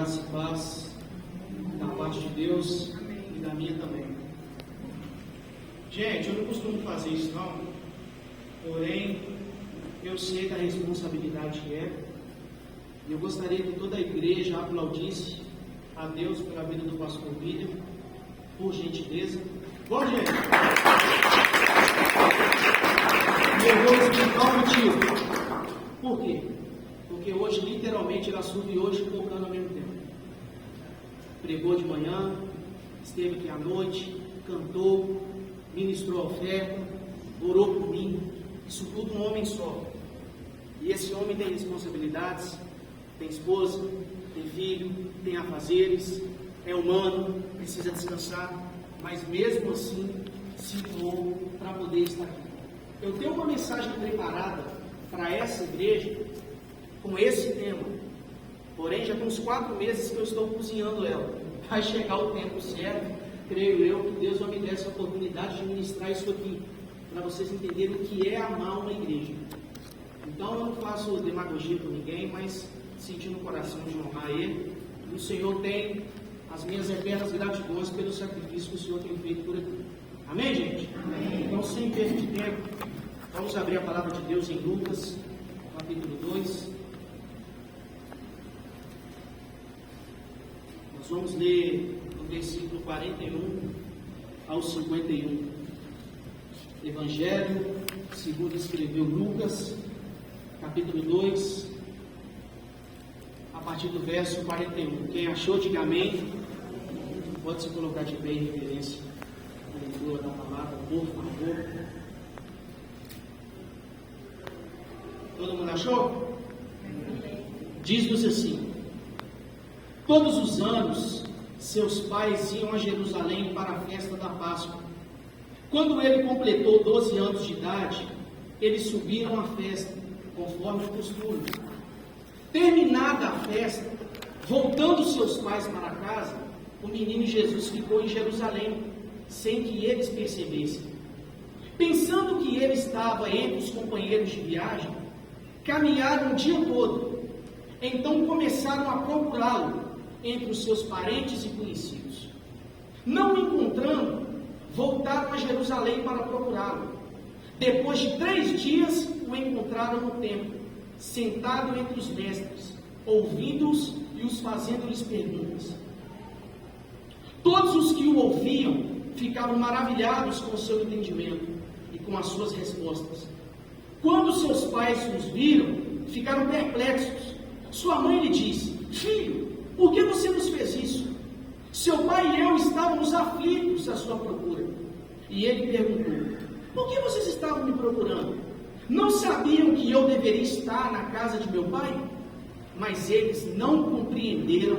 Graça e paz da parte de Deus e da minha também. Gente, eu não costumo fazer isso não, porém eu sei da responsabilidade que é, e eu gostaria que toda a igreja aplaudisse a Deus pela vida do pastor William, por gentileza. Bom, gente, eu vou explicar o motivo. Por quê? Porque hoje, literalmente, ele assobiou hoje tocando ao mesmo tempo. Pregou de manhã, esteve aqui à noite, cantou, ministrou a oferta, orou por mim. Isso tudo um homem só. E esse homem tem responsabilidades, tem esposa, tem filho, tem afazeres, é humano, precisa descansar, mas mesmo assim se doou para poder estar aqui. Eu tenho uma mensagem preparada para essa igreja com esse tema, porém já tem uns 4 meses que eu estou cozinhando ela. Vai chegar o tempo certo, creio eu, que Deus vai me dar essa oportunidade de ministrar isso aqui, para vocês entenderem o que é amar uma igreja. Então eu não faço demagogia com ninguém, mas senti no coração de honrar Ele, e o Senhor tem as minhas eternas gratidões pelo sacrifício que o Senhor tem feito por aqui. Amém, gente? Amém. Então, sem perda de tempo, vamos abrir a palavra de Deus em Lucas, capítulo 2. Nós vamos ler do versículo 41 ao 51. Evangelho segundo escreveu Lucas, capítulo 2, a partir do verso 41. Quem achou, diga amém. Pode se colocar de pé em reverência à leitura da palavra, por favor. Todo mundo achou? Diz-nos assim: todos os anos seus pais iam a Jerusalém para a festa da Páscoa. Quando ele completou 12 anos de idade, eles subiram à festa, conforme o costume. Terminada a festa, voltando seus pais para casa, o menino Jesus ficou em Jerusalém, sem que eles percebessem. Pensando que ele estava entre os companheiros de viagem, caminharam o dia todo. Então começaram a procurá-lo entre os seus parentes e conhecidos. Não o encontrando, voltaram a Jerusalém para procurá-lo. Depois de 3 dias, o encontraram no templo, sentado entre os mestres, ouvindo-os e os fazendo-lhes perguntas. Todos os que o ouviam ficavam maravilhados com o seu entendimento e com as suas respostas. Quando seus pais os viram, ficaram perplexos. Sua mãe lhe disse: filho, por que você nos fez isso? Seu pai e eu estávamos aflitos à sua procura. E ele perguntou: por que vocês estavam me procurando? Não sabiam que eu deveria estar na casa de meu pai? Mas eles não compreenderam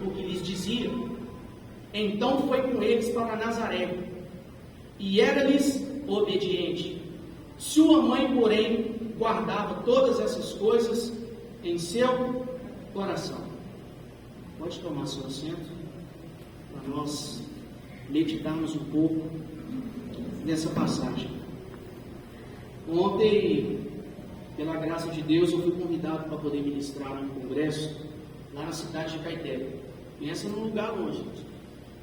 o que lhes diziam. Então foi com eles para Nazaré, e era-lhes obediente. Sua mãe, porém, guardava todas essas coisas em seu coração. Pode tomar seu assento, para nós meditarmos um pouco nessa passagem. Ontem, pela graça de Deus, eu fui convidado para poder ministrar num congresso lá na cidade de Caeté. Pensa num lugar longe.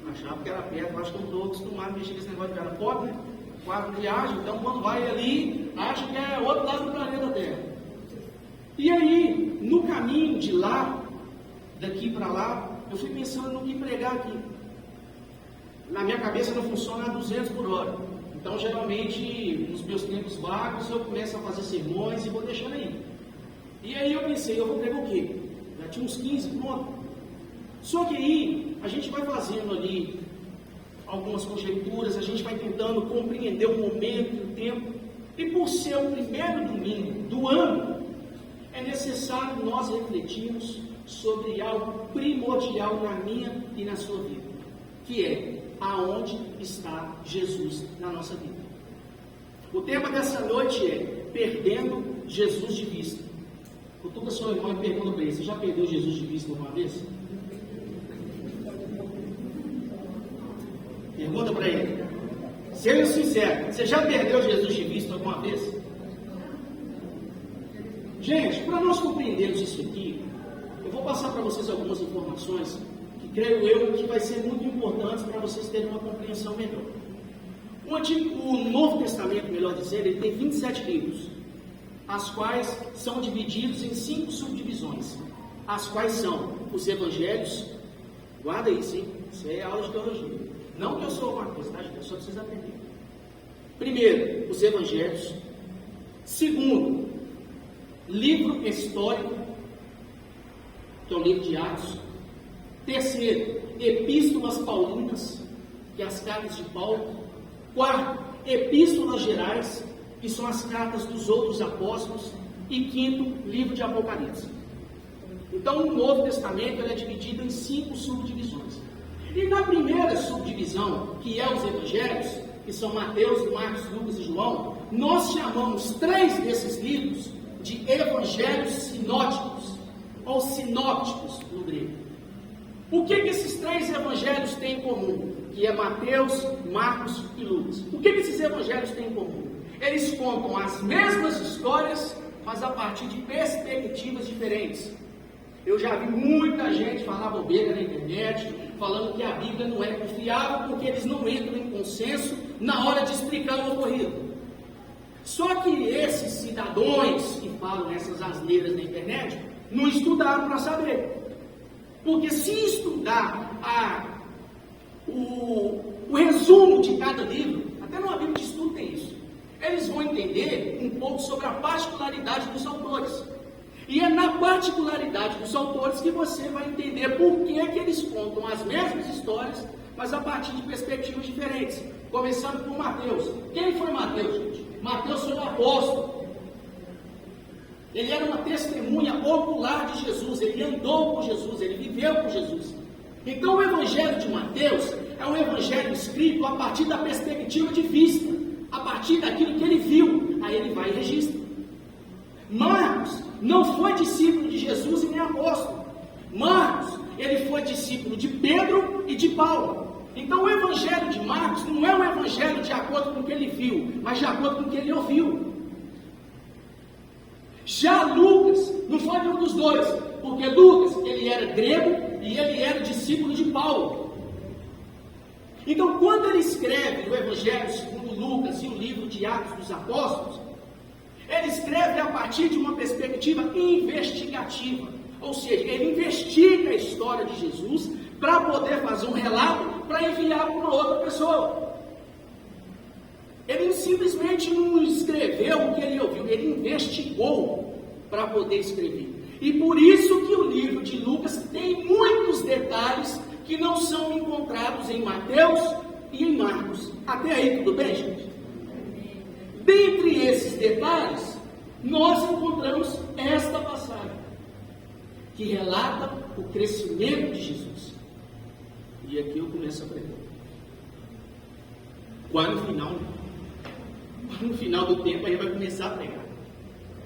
Achava que era perto, acho que eu estou acostumado a mexer nesse negócio de cara pobre, né? 4 viagens, então quando vai ali, acha que é outro lado do planeta Terra. E aí, no caminho de lá, daqui para lá, eu fui pensando no que pregar aqui. Na minha cabeça não funciona a 200 por hora. Então, geralmente, nos meus tempos vagos, eu começo a fazer sermões e vou deixando aí. E aí eu pensei, eu vou pregar o quê? Já tinha uns 15 pronto. Só que aí, a gente vai fazendo ali algumas conjecturas, a gente vai tentando compreender o momento, o tempo. E por ser o primeiro domingo do ano, é necessário nós refletirmos sobre algo primordial na minha e na sua vida, que é: aonde está Jesus na nossa vida? O tema dessa noite é perdendo Jesus de vista. Cutuca seu irmão e pergunta para ele: você já perdeu Jesus de vista alguma vez? Pergunta para ele. Seja sincero, você já perdeu Jesus de vista alguma vez? Gente, para nós compreendermos isso aqui, eu vou passar para vocês algumas informações que creio eu que vai ser muito importantes para vocês terem uma compreensão melhor. O Novo Testamento, melhor dizer, ele tem 27 livros, as quais são divididos em 5 subdivisões, as quais são os Evangelhos. Guarda isso, hein? Isso é aula de teologia. Não que eu sou alguma coisa, tá, gente? É só para vocês aprenderem. Primeiro, os Evangelhos. Segundo, livro histórico, que é o livro de Atos. Terceiro, epístolas paulinas, que é as cartas de Paulo. Quarto, epístolas gerais, que são as cartas dos outros apóstolos. E quinto, livro de Apocalipse. Então, o Novo Testamento ele é dividido em 5 subdivisões. E na primeira subdivisão, que é os Evangelhos, que são Mateus, Marcos, Lucas e João, nós chamamos 3 desses livros de Evangelhos sinóticos, ou sinópticos no grego. O que esses 3 evangelhos têm em comum? Que é Mateus, Marcos e Lucas. O que esses evangelhos têm em comum? Eles contam as mesmas histórias, mas a partir de perspectivas diferentes. Eu já vi muita gente falar bobeira na internet, falando que a Bíblia não é confiável porque eles não entram em consenso na hora de explicar o ocorrido. Só que esses cidadãos que falam essas asneiras na internet não estudaram para saber. Porque se estudar o resumo de cada livro, até numa Bíblia de estudo tem isso, eles vão entender um pouco sobre a particularidade dos autores. E é na particularidade dos autores que você vai entender por que eles contam as mesmas histórias, mas a partir de perspectivas diferentes. Começando por Mateus. Quem foi Mateus, gente? Mateus foi um apóstolo. Ele era uma testemunha ocular de Jesus, ele andou com Jesus, ele viveu com Jesus. Então o Evangelho de Mateus é um evangelho escrito a partir da perspectiva de vista, a partir daquilo que ele viu, aí ele vai e registra. Marcos não foi discípulo de Jesus e nem apóstolo. Marcos, ele foi discípulo de Pedro e de Paulo. Então o Evangelho de Marcos não é um evangelho de acordo com o que ele viu, mas de acordo com o que ele ouviu. Já Lucas não foi nenhum dos dois, porque Lucas, ele era grego e ele era discípulo de Paulo. Então, quando ele escreve o Evangelho segundo Lucas e o livro de Atos dos Apóstolos, ele escreve a partir de uma perspectiva investigativa, ou seja, ele investiga a história de Jesus para poder fazer um relato para enviar para uma outra pessoa. Ele simplesmente não escreveu o que ele ouviu, ele investigou para poder escrever. E por isso que o livro de Lucas tem muitos detalhes que não são encontrados em Mateus e em Marcos. Até aí, tudo bem, gente? Dentre esses detalhes, nós encontramos esta passagem, que relata o crescimento de Jesus. E aqui eu começo a pregar. No final do tempo, aí vai começar a pregar.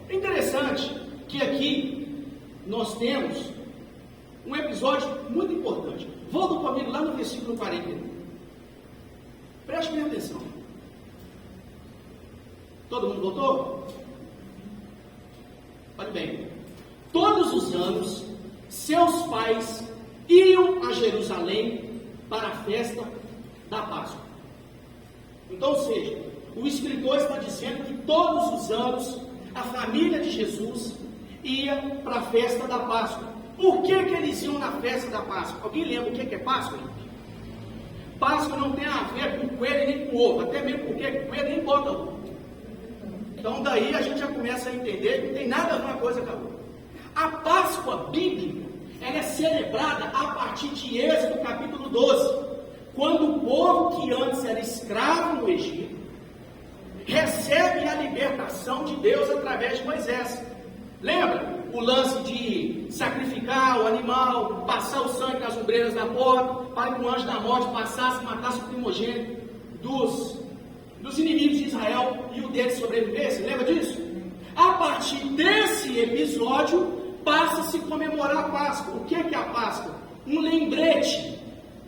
É interessante que aqui nós temos um episódio muito importante. Volta comigo lá no versículo 41. Preste bem atenção. Todo mundo voltou? Olha bem. Todos os anos, seus pais iam a Jerusalém para a festa da Páscoa. Então, ou seja, o escritor está dizendo que todos os anos a família de Jesus ia para a festa da Páscoa. Por que eles iam na festa da Páscoa? Alguém lembra o que é Páscoa? Páscoa não tem a ver com coelho nem com ovo, até mesmo porque coelho nem bota ovo. Então daí a gente já começa a entender que não tem nada a ver uma coisa com a outra. A Páscoa bíblica, ela é celebrada a partir de Êxodo capítulo 12, quando o povo que antes era escravo no Egito, recebe a libertação de Deus através de Moisés. Lembra o lance de sacrificar o animal, passar o sangue nas ombreiras da porta, para que o anjo da morte passasse e matasse o primogênito dos inimigos de Israel e o deles sobrevivesse? Lembra disso? A partir desse episódio, passa-se a comemorar a Páscoa. O que é a Páscoa? Um lembrete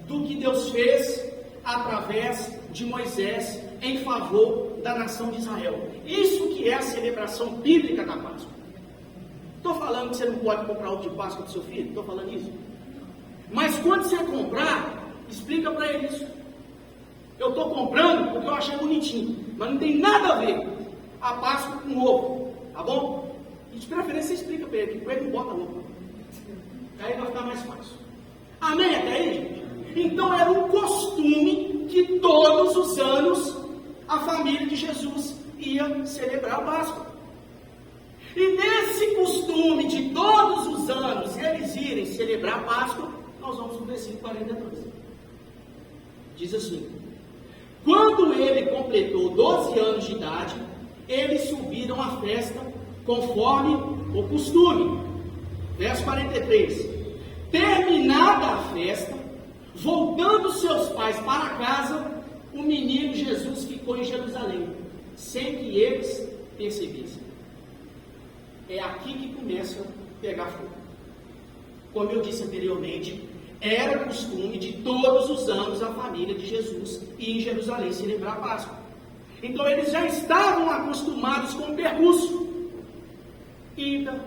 do que Deus fez através de Moisés em favor da nação de Israel. Isso que é a celebração bíblica da Páscoa. Estou falando que você não pode comprar ovo de Páscoa do seu filho? Estou falando isso? Mas quando você comprar, explica para ele isso. Eu estou comprando porque eu achei bonitinho, mas não tem nada a ver a Páscoa com ovo, tá bom? E de preferência você explica para ele, que ele não bota ovo. Aí vai ficar mais fácil. Amém até aí, gente? Então era um costume que todos os anos a família de Jesus ia celebrar a Páscoa. E nesse costume de todos os anos eles irem celebrar a Páscoa, nós vamos no versículo 42. Diz assim: quando ele completou 12 anos de idade, eles subiram à festa conforme o costume. Verso 43. Terminada a festa, voltando seus pais para casa, o menino Jesus ficou em Jerusalém, sem que eles percebessem. É aqui que começa a pegar fogo. Como eu disse anteriormente, era costume de todos os anos a família de Jesus ir em Jerusalém celebrar a Páscoa. Então eles já estavam acostumados com o percurso. Ida,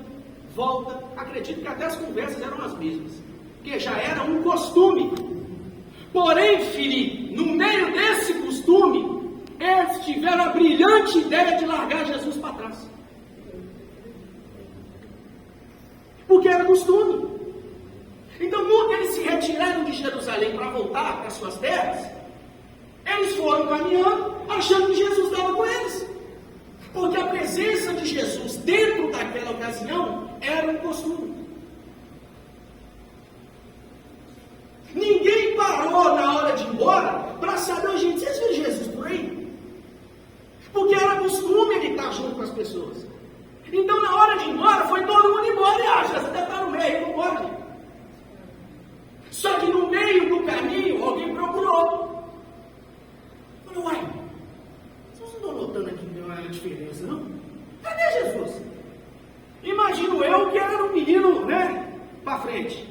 volta, acredito que até as conversas eram as mesmas, porque já era um costume. Porém, Filipe, no meio desse costume, eles tiveram a brilhante ideia de largar Jesus para trás. Porque era costume. Então, quando eles se retiraram de Jerusalém para voltar para suas terras, eles foram caminhando, achando que Jesus estava com eles. Porque a presença de Jesus dentro daquela ocasião era um costume. Ninguém parou na hora de ir embora para saber, gente, vocês viram Jesus por aí? Porque era costume ele estar junto com as pessoas. Então, na hora de ir embora, foi todo mundo embora e acha, você deve estar no meio, não pode. Só que no meio do caminho, alguém procurou. Falou, uai, vocês não estão notando aqui uma diferença, não? Cadê Jesus? Imagino eu que era um menino, né, para frente.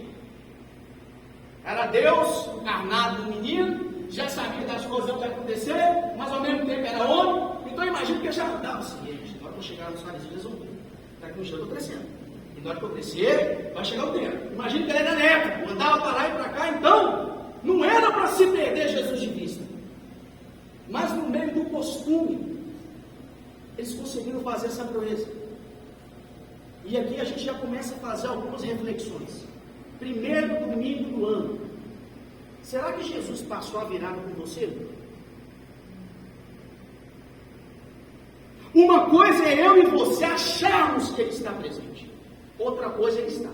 Era Deus, encarnado do menino, já sabia das coisas que iam acontecer, mas ao mesmo tempo era homem. Então imagino que ele já andava assim, gente, na hora que eu chegar nos fariseus, resolver. Daqui um dia eu estou crescendo. E na hora que eu crescer, vai chegar o tempo. Imagina que ele era neto, andava para lá e para cá, então não era para se perder Jesus de vista. Mas no meio do costume, eles conseguiram fazer essa proeza. E aqui a gente já começa a fazer algumas reflexões. Primeiro domingo do ano. Será que Jesus passou a virada com você? Uma coisa é eu e você acharmos que ele está presente. Outra coisa é ele está.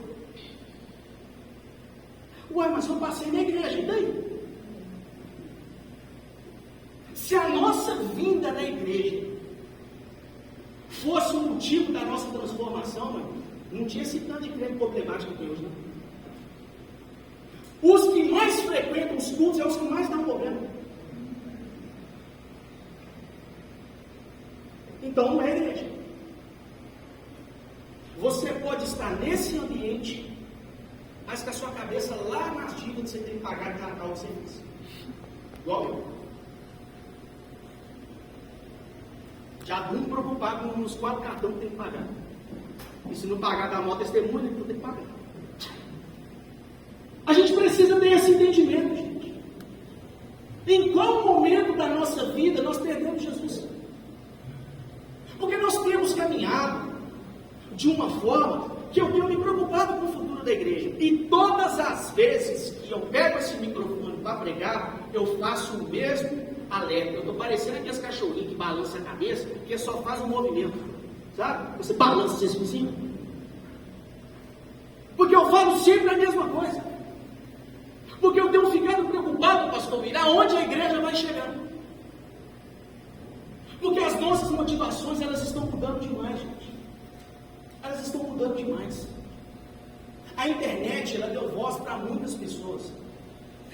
Ué, mas eu passei na igreja, e daí? Se a nossa vinda na igreja fosse o motivo da nossa transformação, mano, não tinha esse tanto de crente problemático que tem hoje, não. Os que mais frequentam os cultos são os que mais dão problema. Então não é igreja. Você pode estar nesse ambiente, mas com a sua cabeça lá nas dívidas que você tem que pagar de Natal que você fez. Igual eu. Já muito preocupado com os 4 cartões que tem que pagar. E se não pagar da moto testemunha, então tem que pagar. A gente precisa ter esse entendimento, gente. Em qual momento da nossa vida nós perdemos Jesus? Porque nós temos caminhado de uma forma que eu tenho me preocupado com o futuro da igreja. E todas as vezes que eu pego esse microfone para pregar, eu faço o mesmo alerta. Eu estou parecendo aqueles cachorrinhos que balançam a cabeça, que só faz um movimento. Sabe? Você balança assim por cima. Porque eu falo sempre a mesma coisa. Porque eu tenho ficado preocupado, pastor Mira, aonde a igreja vai chegar. Porque as nossas motivações, elas estão mudando demais, gente. Elas estão mudando demais. A internet, ela deu voz para muitas pessoas.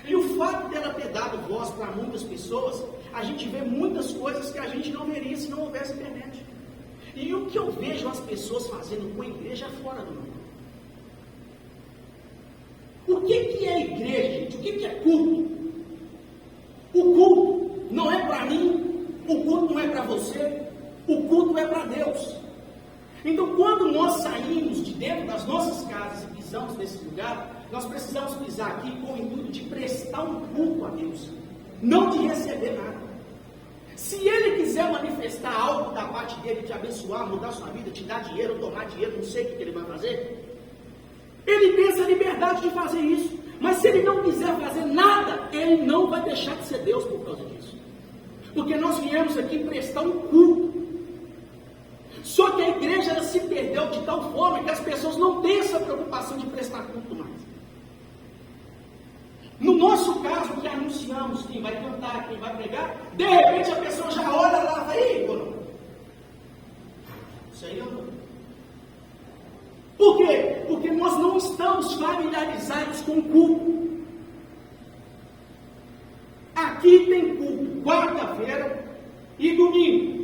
E o fato dela ter dado voz para muitas pessoas, a gente vê muitas coisas que a gente não veria se não houvesse internet. E o que eu vejo as pessoas fazendo com a igreja é fora do mundo. O que é igreja, gente? O que é culto? O culto não é para mim, o culto não é para você, o culto é para Deus. Então, quando nós saímos de dentro das nossas casas e pisamos nesse lugar, nós precisamos pisar aqui com o intuito de prestar um culto a Deus, não de receber nada. Se Ele quiser manifestar algo da parte dele, te abençoar, mudar sua vida, te dar dinheiro, tomar dinheiro, não sei o que Ele vai fazer, Ele tem essa liberdade de fazer isso. Mas se Ele não quiser fazer nada, Ele não vai deixar de ser Deus por causa disso. Porque nós viemos aqui prestar um culto. Só que a igreja ela se perdeu de tal forma que as pessoas não têm essa preocupação de prestar culto mais. No nosso caso, que anunciamos quem vai cantar, quem vai pregar, de repente a pessoa já olha lá e fala, ei, Bruno, isso aí eu não. Por quê? Porque nós não estamos familiarizados com o culto. Aqui tem culto quarta-feira e domingo.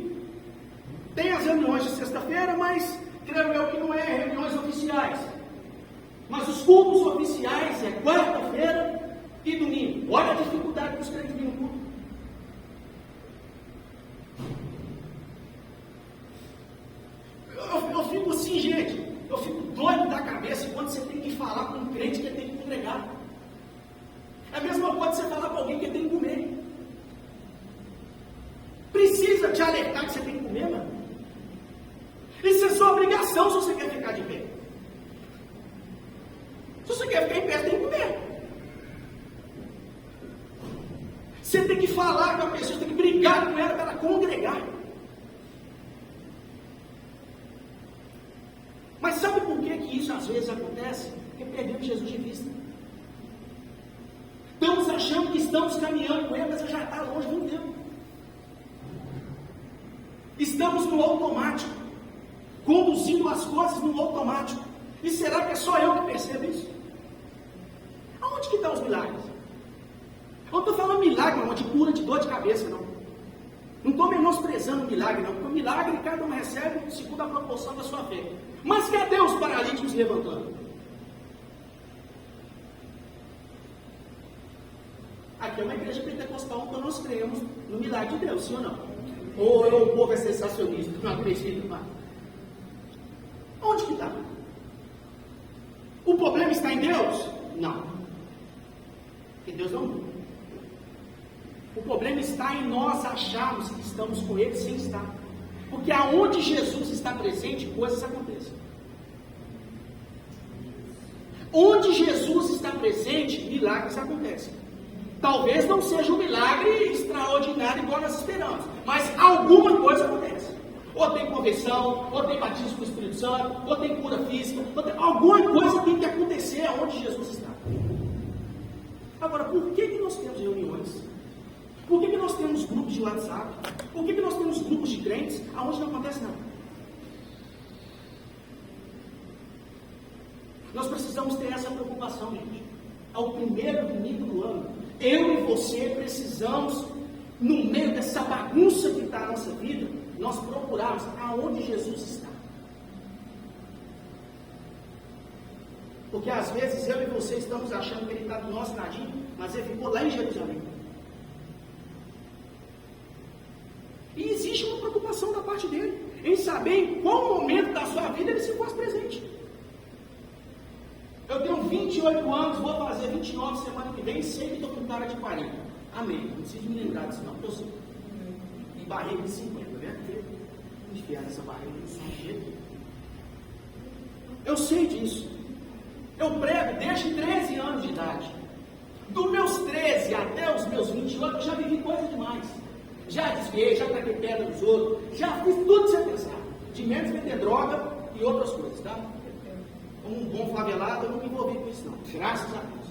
Tem as reuniões de sexta-feira, mas creio eu que não é reuniões oficiais. Mas os cultos oficiais é quarta-feira e domingo. Olha a dificuldade dos crentes virem no culto. Eu fico assim, gente. Eu fico doido da cabeça quando você tem que falar com um crente que tem que congregar. É a mesma coisa você falar com alguém que tem que comer. Precisa te alertar que você tem que comer, mano? Isso é sua obrigação se você quer ficar de pé. Se você quer ficar em pé, você tem que comer. Você tem que falar com a pessoa, tem que brigar com ela para ela congregar. Mas sabe por que isso às vezes acontece? Porque perdemos Jesus de vista. Estamos achando que estamos caminhando com Ele, mas Ele já está longe muito tempo. Estamos no automático, conduzindo as coisas no automático. E será que é só eu que percebo isso? Aonde que estão os milagres? Eu não estou falando milagre, não, de cura de dor de cabeça, não. Não estou menosprezando o milagre, não. Porque o milagre cada um recebe segundo a proporção da sua fé. Mas cadê os paralíticos levantando? Aqui é uma igreja pentecostal, então nós cremos no milagre de Deus, sim ou não? Ou o povo é sensacionista, não acredita mais. Onde que está? O problema está em Deus? Não. Porque Deus não muda. O problema está em nós acharmos que estamos com Ele sem estar. Porque aonde Jesus está presente, coisas acontecem. Onde Jesus está presente, milagres acontecem. Talvez não seja um milagre extraordinário igual nós esperamos, mas alguma coisa acontece. Ou tem conversão, ou tem batismo com o Espírito Santo, ou tem cura física, alguma coisa tem que acontecer aonde Jesus está. Agora, por que nós temos reuniões? Por que nós temos grupos de WhatsApp? Por que nós temos grupos de crentes aonde não acontece nada? Nós precisamos ter essa preocupação, gente. É o primeiro domingo do ano. Eu e você precisamos, no meio dessa bagunça que está na nossa vida, nós procurarmos aonde Jesus está. Porque às vezes eu e você estamos achando que Ele está do nosso ladinho, mas Ele ficou lá em Jerusalém. E existe uma preocupação da parte dele, em saber em qual momento da sua vida Ele se faz presente. Eu tenho 28 anos, vou fazer 29 semana que vem, sei que estou com cara de 40. Amém. Não preciso me lembrar disso não, estou sim. E barriga de 50, né? Enfiar essa barriga no som cheio. Eu sei disso. Eu prego desde 13 anos de idade. Dos meus 13 até os meus 28, eu já vivi coisa demais. Já desviei, já taquei pedra nos outros, já fiz tudo que você pensar. De menos vender droga e outras coisas, tá? Como um bom favelado, eu não me envolvi com isso não. Graças a Deus.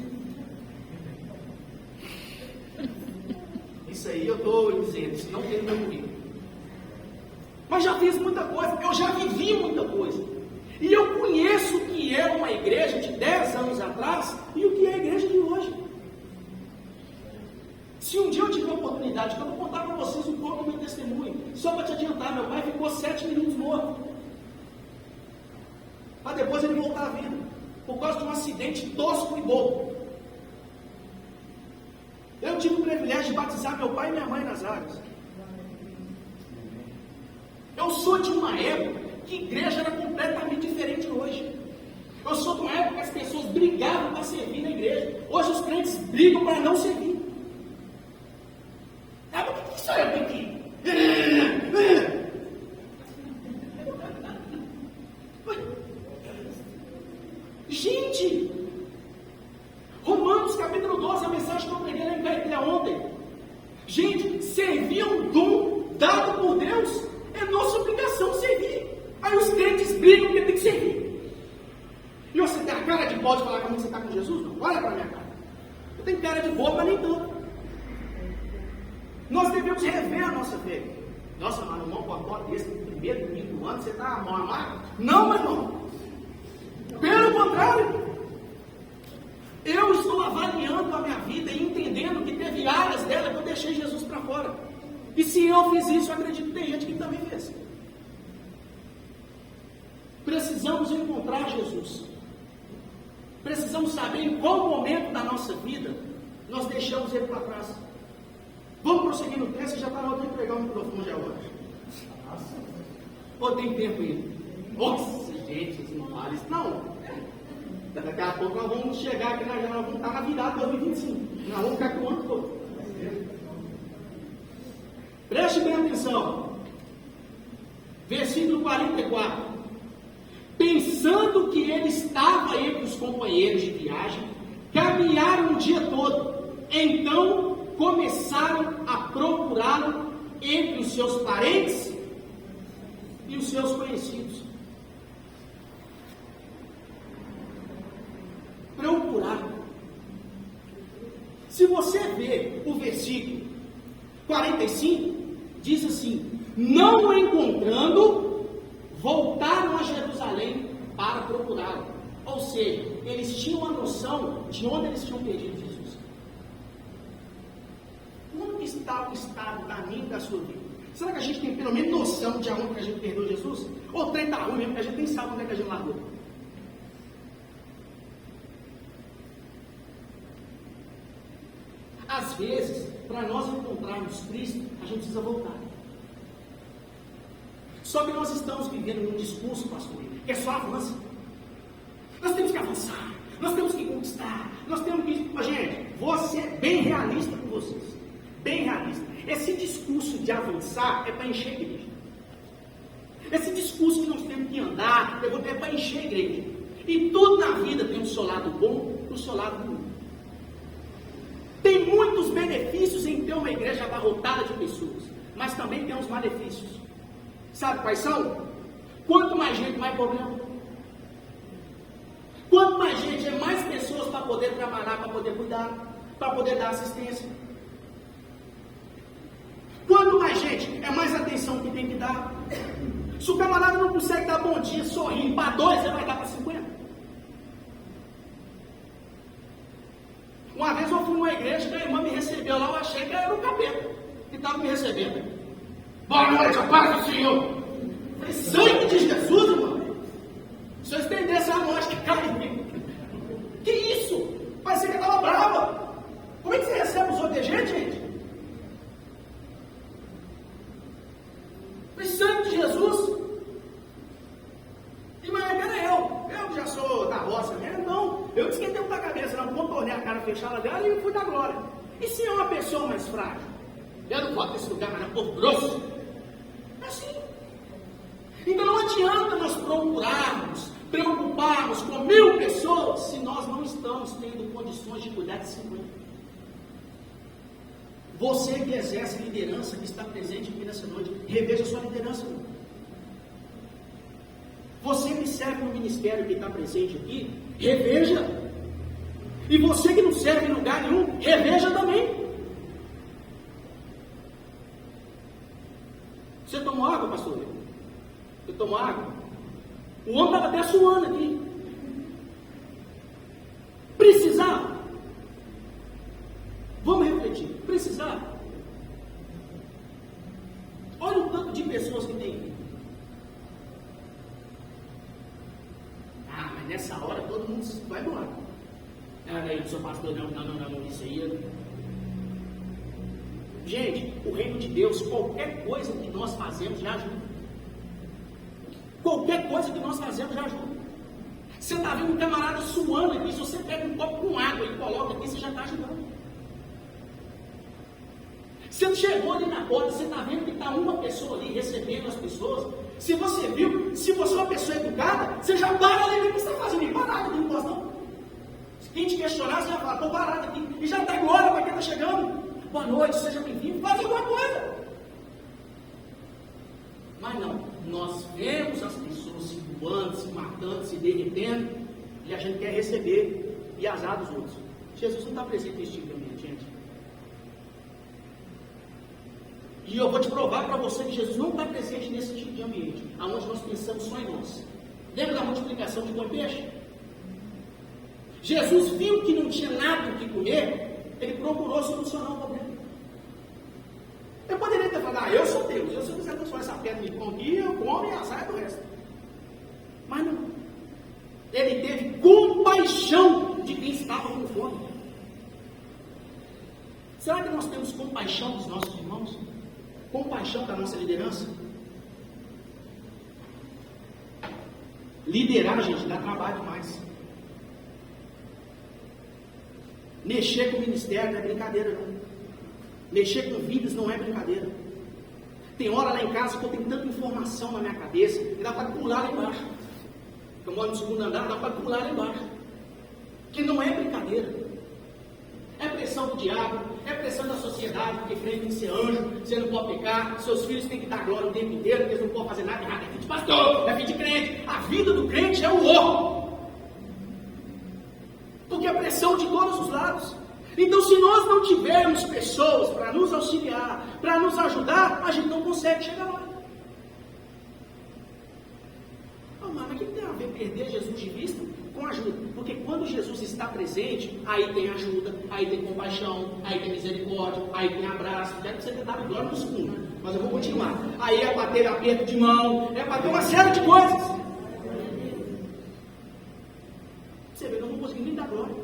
Isso aí eu estou dizendo, isso não tem no meu currículo. Mas já fiz muita coisa, eu já vivi muita coisa. E eu conheço o que é uma igreja de 10 anos atrás e o que é a igreja de hoje. Se um dia eu tiver a oportunidade, eu vou contar para vocês um pouco do meu testemunho. Só para te adiantar, meu pai ficou 7 minutos morto. Para depois ele voltar à vida. Por causa de um acidente tosco e bobo. Eu tive o privilégio de batizar meu pai e minha mãe nas águas. Eu sou de uma época que a igreja era completamente diferente hoje. Eu sou de uma época que as pessoas brigavam para servir na igreja. Hoje os crentes brigam para não servir. Sabe o que isso é aqui? Gente, Romanos capítulo 12, a mensagem que eu preguei lá em Caeté ontem. Gente, servir é um dom dado por Deus, é nossa obrigação servir. Aí os crentes brigam porque tem que servir. E você tem a cara de pau de falar comigo que você está com Jesus? Não, olha para a minha cara. Eu tenho cara de boa, mas nem tanto. Nós devemos rever a nossa fé. Nossa, mas irmão, com a porta desse, no primeiro domingo do ano, você está mal amado? Não, meu irmão. Pelo contrário. Eu estou avaliando a minha vida e entendendo que teve áreas dela que eu deixei Jesus para fora. E se eu fiz isso, eu acredito que tem gente que também fez. Precisamos encontrar Jesus. Precisamos saber em qual momento da nossa vida nós deixamos ele para trás. Vamos prosseguir no texto, já está na hora de pegar o microfone já hoje. Ou tem tempo aí? Nossa, gente, não fala isso não. Daqui a pouco nós vamos chegar aqui, nós vamos estar na virada 2025. Nós vamos ficar aqui o ano todo. Preste bem atenção. Versículo 44. Pensando que ele estava entre os companheiros de viagem, caminharam o dia todo. Então começaram a procurá-lo entre os seus parentes e os seus conhecidos. Procurar. Se você ver o versículo 45, diz assim: não o encontrando, voltaram a Jerusalém para procurá-lo. Ou seja, eles tinham a noção de onde eles tinham perdido Jesus. Onde está o estado da minha e da sua vida? Será que a gente tem pelo menos noção de aonde que a gente perdeu Jesus? Ou o trem está ruim mesmo que a gente nem sabe onde é que a gente largou? Às vezes, para nós encontrarmos Cristo, a gente precisa voltar. Só que nós estamos vivendo num discurso, pastor, que é só avanço. Nós temos que avançar, nós temos que conquistar, nós temos que... Gente, vou ser bem realista com vocês. Bem realista. Esse discurso de avançar é para encher a igreja. Esse discurso que nós temos que andar é para encher a igreja. E tudo na vida tem o seu lado bom e o seu lado ruim. Tem muitos benefícios em ter uma igreja abarrotada de pessoas, mas também tem os malefícios. Sabe quais são? Quanto mais gente, mais problema. Quanto mais gente, é mais pessoas para poder trabalhar, para poder cuidar, para poder dar assistência. Quanto mais gente, é mais atenção que tem que dar. Se o camarada não consegue dar bom dia sorrindo para 2, ele vai dar para 50. Uma vez eu fui numa igreja que a irmã me recebeu lá, eu achei que era o capeta que estava me recebendo. Boa noite, a paz do Senhor. Falei, sangue de Jesus, irmão. Se eu estendesse a mão, acho que cai em mim. Que isso? Parecia que eu estava brava. Como é que você recebe os outros de gente? Falei, sangue de Jesus. E mas era eu já sou da roça mesmo, não. Eu esquentei a cabeça, não contornei a cara fechada dela e fui da glória. E se é uma pessoa mais frágil? Eu não boto esse lugar, mas é por grosso. É assim. Então não adianta nós preocuparmos com 1000 pessoas se nós não estamos tendo condições de cuidar de 50. Você que exerce liderança, que está presente aqui nessa noite, reveja a sua liderança. Você que serve no ministério, que está presente aqui, reveja. E você que não serve em lugar nenhum, reveja também. Você tomou água, pastor? Você tomou água? O homem estava até suando aqui. Precisava? Vamos refletir. Precisava? Olha o tanto de pessoas que tem aqui. Ah, mas nessa hora todo mundo vai embora. Não sou pastor, não, isso aí é... Gente, o reino de Deus, qualquer coisa que nós fazemos já ajuda. Qualquer coisa que nós fazemos já ajuda. Você está vendo um camarada suando aqui, se você pega um copo com água e coloca aqui, você já está ajudando. Você chegou ali na porta, você está vendo que está uma pessoa ali recebendo as pessoas. Se você viu, se você é uma pessoa educada, você já para ali, o que você está fazendo? Parado, não posso não. Se quem te questionar, você já fala, estou parado aqui. E já está glória para quem está chegando. Boa noite, seja bem-vindo, faz alguma coisa. Mas não, nós vemos as pessoas se doando, se matando, se derretendo, e a gente quer receber e azar dos outros. Jesus não está presente nesse tipo de ambiente, gente. E eu vou te provar para você que Jesus não está presente nesse tipo de ambiente, onde nós pensamos só em nós. Lembra da multiplicação de pão e peixe? Jesus viu que não tinha nada o que comer, ele procurou solucionar o problema. Eu poderia ter falado, eu sou Deus, se eu quiser transformar essa pedra em pão aqui, eu como e azar do resto. Mas não. Ele teve compaixão de quem estava com fome. Será que nós temos compaixão dos nossos irmãos? Compaixão da nossa liderança? Liderar, gente, dá trabalho demais. Mexer com o ministério não é brincadeira, não. Mexer com vidas não é brincadeira. Tem hora lá em casa que eu tenho tanta informação na minha cabeça que dá para pular lá embaixo. Eu moro no segundo andar, dá para pular lá embaixo. Que não é brincadeira. É pressão do diabo, é pressão da sociedade, porque crente tem que ser anjo, você não pode pecar, seus filhos têm que dar glória o tempo inteiro, porque eles não podem fazer nada errado, é filho de pastor, é filho de crente. A vida do crente é o ouro. Porque é pressão de todos os lados. Então, se nós não tivermos pessoas para nos auxiliar, para nos ajudar, a gente não consegue chegar lá. Oh, mas o que tem a ver perder Jesus de vista com ajuda? Porque quando Jesus está presente, aí tem ajuda, aí tem compaixão, aí tem misericórdia, aí tem abraço. Quero que você tenha dado glória no segundo, mas eu vou continuar. Aí é para ter aperto de mão, é para ter uma série de coisas. Você vê que eu não consegui nem dar glória.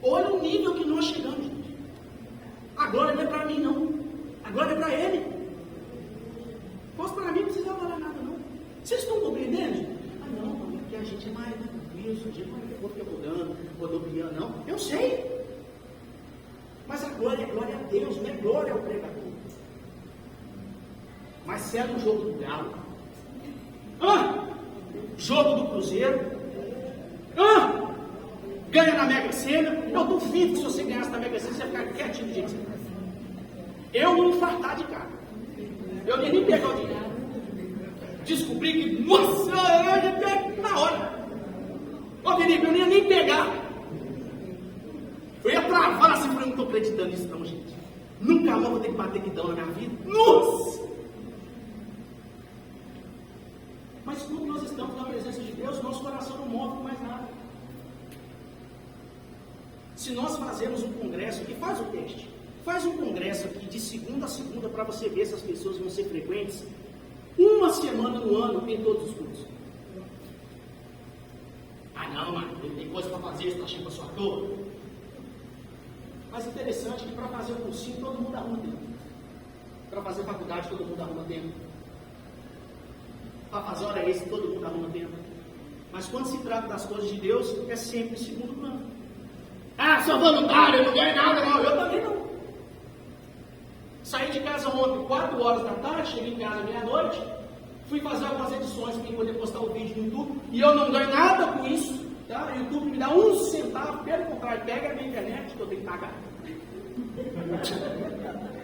Olha o nível que nós chegamos, gente. A glória não é para mim, não. A glória é para Ele. Fosse para mim, não precisava falar nada, não. Vocês estão compreendendo, gente? Ah, não, porque a gente é mais tranquilo, a gente não fica mudando, rodopiando, não. Eu sei. Mas a glória é glória a Deus, não é glória ao pregador. Mas se é no jogo do Galo, jogo do Cruzeiro, ganha na Mega Sena, eu duvido que se você ganhasse na Mega Sena, você ia ficar quietinho do jeito que você está. Eu não infartar de cara. Eu nem ia pegar o dinheiro. Descobri que, nossa, eu ia pegar na hora. Ô Felipe, eu não ia nem pegar. Eu ia travar assim, eu não estou acreditando nisso não, gente. Nunca mais vou ter que bater quidão na minha vida. Nossa! Mas quando nós estamos na presença de Deus, nosso coração não move mais nada. Se nós fazemos um congresso aqui, faz o teste. Faz um congresso aqui de segunda a segunda para você ver se as pessoas vão ser frequentes. Uma semana no ano em todos os cursos. Ah não, mano, tem coisa para fazer, você está achando que eu sou ator? Mas interessante que para fazer o cursinho todo mundo arruma tempo. Para fazer faculdade todo mundo arruma tempo. Para fazer hora extra todo mundo arruma tempo. Mas quando se trata das coisas de Deus, é sempre em segundo plano. Ah, sou voluntário, eu não ganho nada, não. Eu também não. Saí de casa ontem, 4 horas da tarde, cheguei em casa meia-noite, fui fazer algumas edições para poder postar o vídeo no YouTube, e eu não ganho nada com isso, tá? O YouTube me dá 1 centavo, pelo contrário, pega a minha internet, que eu tenho que pagar.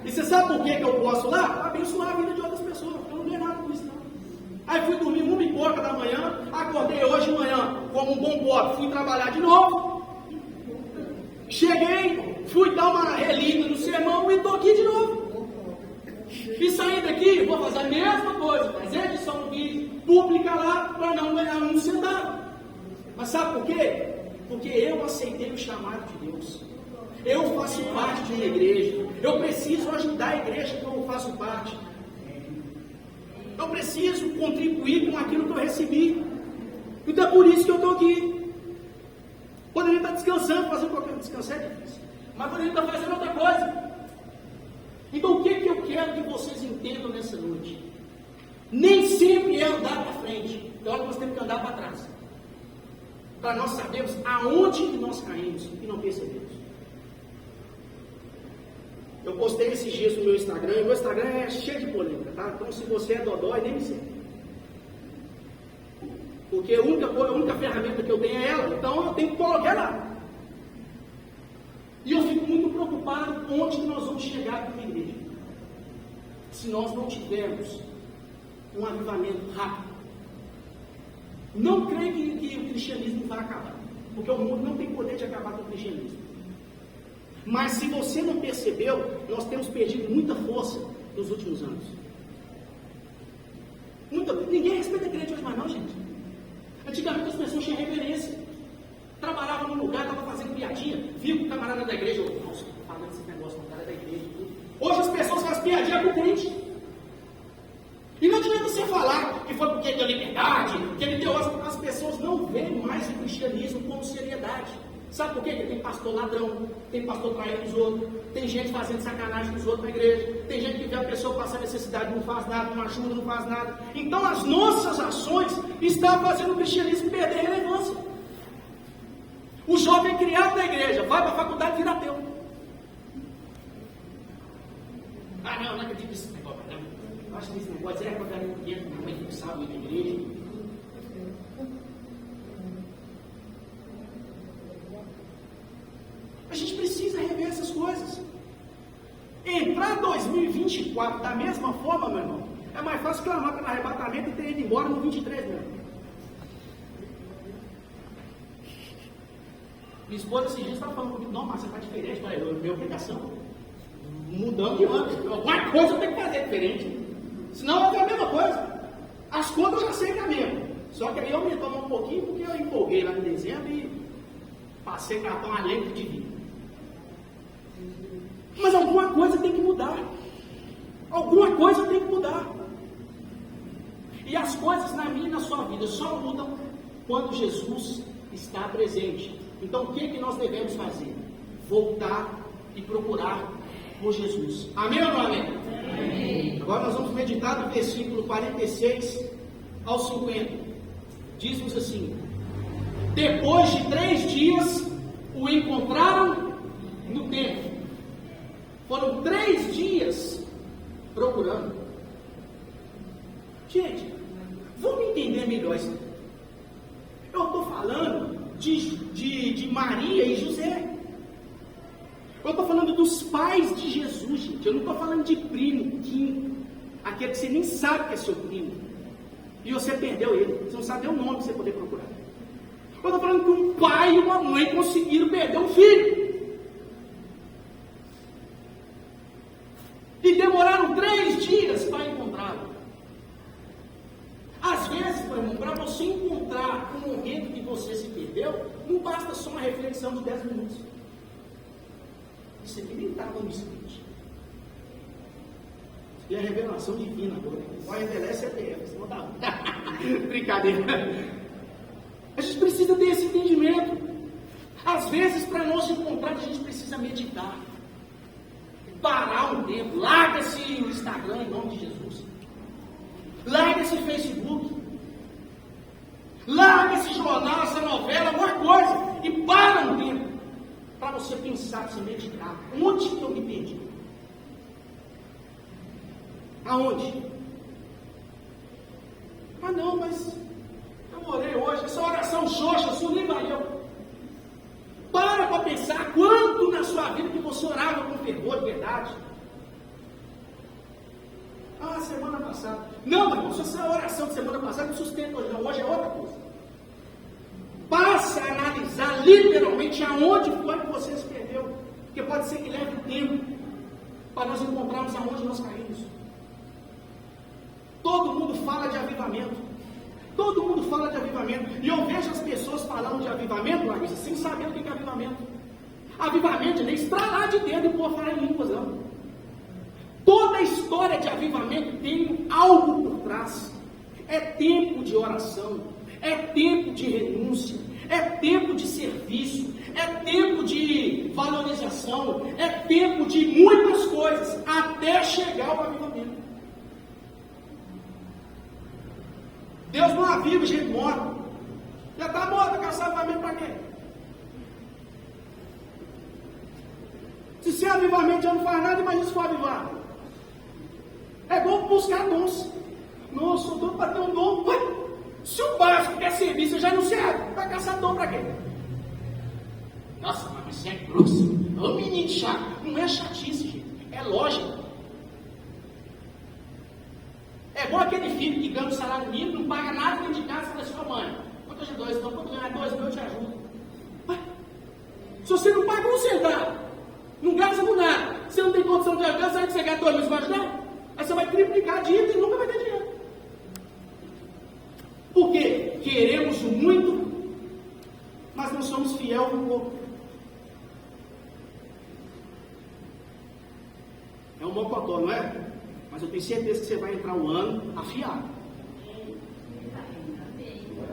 E você sabe por que eu posso lá? Para abençoar a vida de outras pessoas, eu não ganho nada com isso, não. Aí fui dormir 1h da manhã, acordei hoje de manhã, como um bom pobre, fui trabalhar de novo. Cheguei, fui dar uma relida no sermão e estou aqui de novo. E saí daqui, vou fazer a mesma coisa, fazer a edição do vídeo, publicar lá para não ganhar 1 centavo. Mas sabe por quê? Porque eu aceitei o chamado de Deus. Eu faço parte de uma igreja. Eu preciso ajudar a igreja que eu faço parte. Eu preciso contribuir com aquilo que eu recebi. Então é por isso que eu estou aqui. Poderia estar descansando, fazendo qualquer coisa. Descansar é difícil. Mas poderia estar fazendo outra coisa. Então o que eu quero que vocês entendam nessa noite? Nem sempre é andar para frente. Tem hora que nós temos que andar para trás. Para nós sabermos aonde que nós caímos e não percebemos. Eu postei esses dias no meu Instagram, e o meu Instagram é cheio de polêmica, tá? Então se você é dodói, nem me segue. Porque a única ferramenta que eu tenho é ela, então eu tenho que colocar lá. E eu fico muito preocupado com onde que nós vamos chegar como igreja. Se nós não tivermos um avivamento rápido. Não creio que o cristianismo vai acabar. Porque o mundo não tem poder de acabar com o cristianismo. Mas se você não percebeu, nós temos perdido muita força nos últimos anos. Ninguém respeita a crente hoje mais não, gente. Antigamente as pessoas tinham reverência. Trabalhava num lugar, estava fazendo piadinha, viu o camarada da igreja, nossa, falando esse negócio com o cara da igreja. Hoje as pessoas fazem piadinha com o crente. E não adianta você falar que foi porque ele deu liberdade, que ele deu as pessoas não veem mais o cristianismo com seriedade. Sabe por quê? Porque tem pastor ladrão, tem pastor traindo os outros, tem gente fazendo sacanagem com os outros na igreja, tem gente que vê a pessoa passar necessidade, não faz nada, não ajuda, não faz nada. Então as nossas ações estão fazendo o cristianismo perder relevância. O jovem criado na igreja vai para a faculdade e vira ateu. Ah, não acredito nesse negócio, não. Eu acho que esse negócio é para dar dinheiro, minha mãe não sabe muito da igreja. A gente precisa rever essas coisas. Entrar 2024 da mesma forma, meu irmão, é mais fácil clamar pelo arrebatamento e ter ido embora no 23, meu irmão. Minha esposa esses dias estava falando comigo, não, mas você está diferente, é minha obrigação. Mudando de ano. Alguma coisa eu tenho que fazer diferente. Senão vai ser a mesma coisa. As contas eu já sei que é a mesma. Só que aí eu me tomo um pouquinho porque eu empolguei lá em dezembro e passei cartão além de vida. Mas alguma coisa tem que mudar. Alguma coisa tem que mudar. E as coisas na minha e na sua vida só mudam quando Jesus está presente. Então o que é que nós devemos fazer? Voltar e procurar por Jesus. Amém ou não amém? Amém. Agora nós vamos meditar no versículo 46 ao 50. Diz-nos assim: depois de 3 dias o encontraram no templo. Foram 3 dias procurando. Gente, vamos entender melhor isso. Eu estou falando de Maria e José. Eu estou falando dos pais de Jesus, gente. Eu não estou falando de primo, quinto, aquele que você nem sabe que é seu primo. E você perdeu ele. Você não sabe nem o nome para você poder procurar. Eu estou falando que um pai e uma mãe conseguiram perder um filho. E demoraram 3 dias para encontrá-lo. Às vezes, meu irmão, para você encontrar o momento que você se perdeu, não basta só uma reflexão de 10 minutos. Isso aqui nem estava no script. E a revelação divina agora. Vai revelar CPF, senão dá. Brincadeira. A gente precisa ter esse entendimento. Às vezes, para nós encontrar, a gente precisa meditar. Parar um tempo. Larga-se o Instagram em nome de Jesus. Larga-se o Facebook. Larga esse jornal, essa novela, alguma coisa. E para um tempo. Para você pensar, para você meditar. Onde que eu me perdi? Aonde? Ah não, mas eu orei hoje, essa oração xoxa, isso nem valeu. Para pensar quanto na sua vida que você orava com fervor de verdade. Ah, semana passada. Não, meu irmão, se essa oração de semana passada não sustenta hoje, não. Hoje é outra coisa. Passa a analisar literalmente aonde foi que você se perdeu. Porque pode ser que leve tempo para nós encontrarmos aonde nós caímos. Todo mundo fala de avivamento. Todo mundo fala de avivamento. E eu vejo as pessoas falando de avivamento, Larissa, sem saber o que é avivamento. Avivamento é estralar de dentro e pôr falar em línguas, não. Toda a história de avivamento tem algo por trás. É tempo de oração. É tempo de renúncia. É tempo de serviço. É tempo de valorização. É tempo de muitas coisas até chegar ao avivamento. Deus não aviva gente morta. Já está morta, caçar avivamento para quê? Se ser avivamento já não faz nada, imagina se for avivar. É bom buscar dons. Nossa, eu dou para ter um dom. Ué, se o básico quer servir, você já não serve. Vai caçar dom para quê? Nossa, mas você é grosso. Ô menino chato. Não é chatice, gente. É lógica. É igual aquele filho que ganha um salário mínimo, não paga nada dentro de casa da sua mãe. Quanto é 2? Então, quando ganhar 2 mil, eu te ajudo. Ué, se você não paga um centavo, não gasta com nada, você não tem condição de ajudar, sabe que você ganha 2 mil, você vai ajudar? Aí você vai triplicar a dívida e nunca vai ter dinheiro. Por quê? Queremos o muito, mas não somos fiel no pouco. É um mocotó, não é? Mas eu tenho certeza que você vai entrar um ano afiado.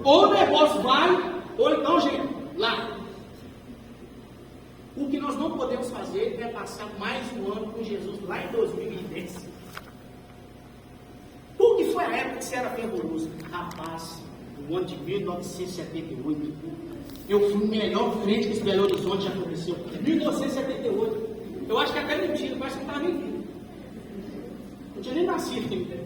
Ou o negócio vai, ou então, gente, lá. O que nós não podemos fazer é passar mais um ano com Jesus lá em 2010. Qual que foi a época que você era fervoroso? Rapaz, no ano de 1978, eu fui o melhor frente que esse Belo Horizonte já aconteceu. 1978. Eu acho que até mentira, parece que não estava nem vivo. Não tinha nem nascido ainda.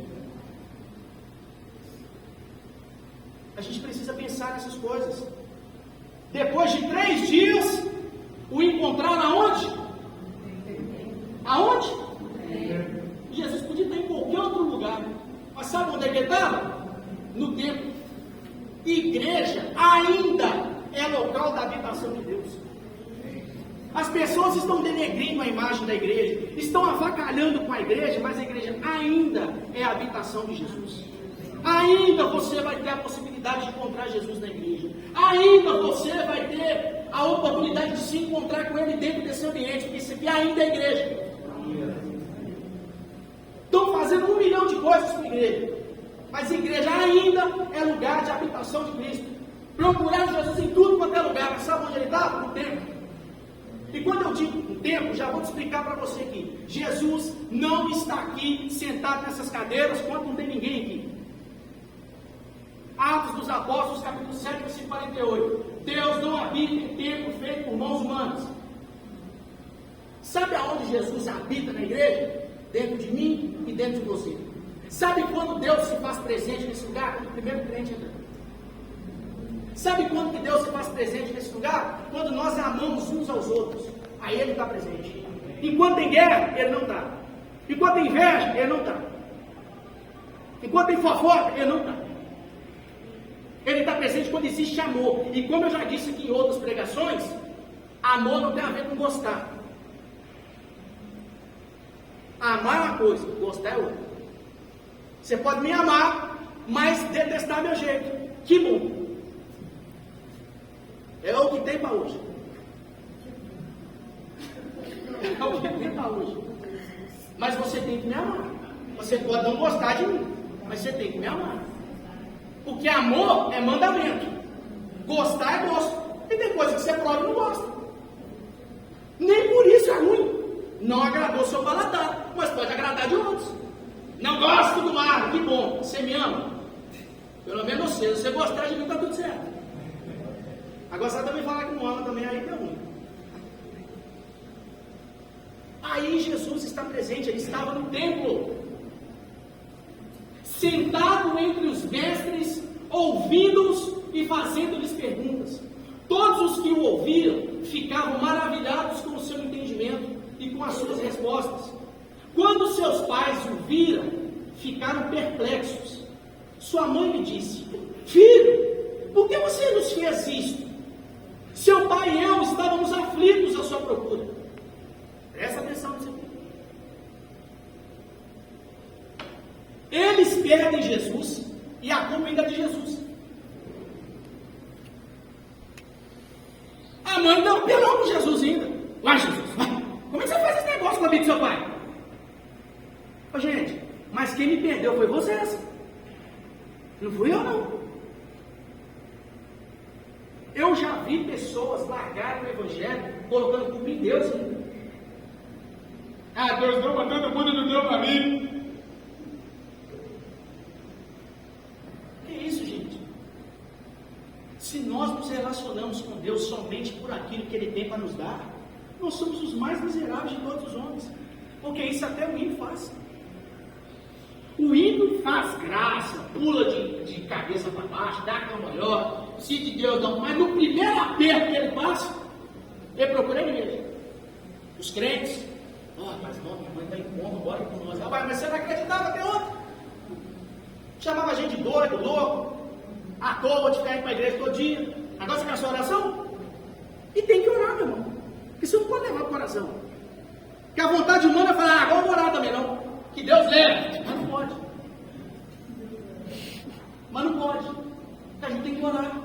A gente precisa pensar nessas coisas. Depois de 3 dias, o encontraram aonde? Aonde? Jesus podia estar em qualquer outro lugar. Mas sabe onde é que ele estava? No templo. Igreja ainda é local da habitação de Deus. As pessoas estão denegrindo a imagem da igreja, estão avacalhando com a igreja, mas a igreja ainda é a habitação de Jesus. Ainda você vai ter a possibilidade de encontrar Jesus na igreja. Ainda você vai ter a oportunidade de se encontrar com Ele dentro desse ambiente, porque isso aqui ainda é igreja. Estão fazendo 1 milhão de coisas com a igreja, mas a igreja ainda é lugar de habitação de Cristo. Procuraram Jesus em tudo quanto é lugar, mas sabe onde Ele estava? No templo. E quando eu digo no templo, já vou te explicar para você aqui. Jesus não está aqui sentado nessas cadeiras quando não tem ninguém aqui. Atos dos Apóstolos, capítulo 7, versículo 48. Deus não habita em templo feito por mãos humanas. Sabe aonde Jesus habita na igreja? Dentro de mim e dentro de você. Sabe quando Deus se faz presente nesse lugar? Quando o primeiro crente entra. Sabe quando que Deus se faz presente nesse lugar? Quando nós amamos uns aos outros. Aí Ele está presente. Enquanto tem guerra, Ele não está. Enquanto tem inveja, Ele não está. Enquanto tem fofoca, Ele não está. Ele está presente quando existe amor. E como eu já disse aqui em outras pregações, amor não tem a ver com gostar. Amar é uma coisa, gostar é outra. Você pode me amar, mas detestar meu jeito. Que bom. É o que tem para hoje. É o que tem para hoje. Mas você tem que me amar. Você pode não gostar de mim, mas você tem que me amar. Porque amor é mandamento. Gostar é gosto. E tem coisa que você prova e não gosta. Nem por isso é ruim. Não agradou seu paladar, mas pode agradar de outros. Não gosto do mar, que bom. Você me ama? Pelo menos você. Se você gostar de mim, está tudo certo. Agora você também falar que não ama também, aí é ruim. Aí Jesus está presente, Ele estava no templo, sentado entre os mestres, ouvindo-os e fazendo-lhes perguntas. Todos os que o ouviram ficavam maravilhados com o seu entendimento e com as suas respostas. Quando seus pais o viram, ficaram perplexos. Sua mãe lhe disse: Filho, por que você nos fez isto? Seu pai e eu estávamos aflitos à sua procura. Presta atenção nisso aqui. Eles perdem Jesus e a culpa ainda é de Jesus. A mãe não apelou com Jesus ainda. Vai, Jesus, vai. Como é que você faz esse negócio com a vida do seu pai? Ô, gente, mas quem me perdeu foi vocês. Não fui eu, não. Eu já vi pessoas largarem o evangelho colocando culpa em Deus ainda. Ah, Deus deu para todo mundo e não deu para mim. Que isso, gente? Se nós nos relacionamos com Deus somente por aquilo que Ele tem para nos dar, nós somos os mais miseráveis de todos os homens, porque isso até o ímpio faz. O ímpio faz graça, pula de cabeça para baixo, dá cambalhota, se de Deus não, mas no primeiro aperto que ele passa, ele procura a igreja. Os crentes, mas não, minha mãe está em coma, bora com nós. Mas você não acreditava até ontem? Chamava a gente de doido, louco, à toa de ficar indo para a igreja todo dia. Agora você quer a sua oração? E tem que orar, meu irmão, porque você não pode levar para o coração. Porque a vontade humana é falar, agora vou orar também não. Que Deus leve, mas não pode. Mas não pode. A gente tem que orar,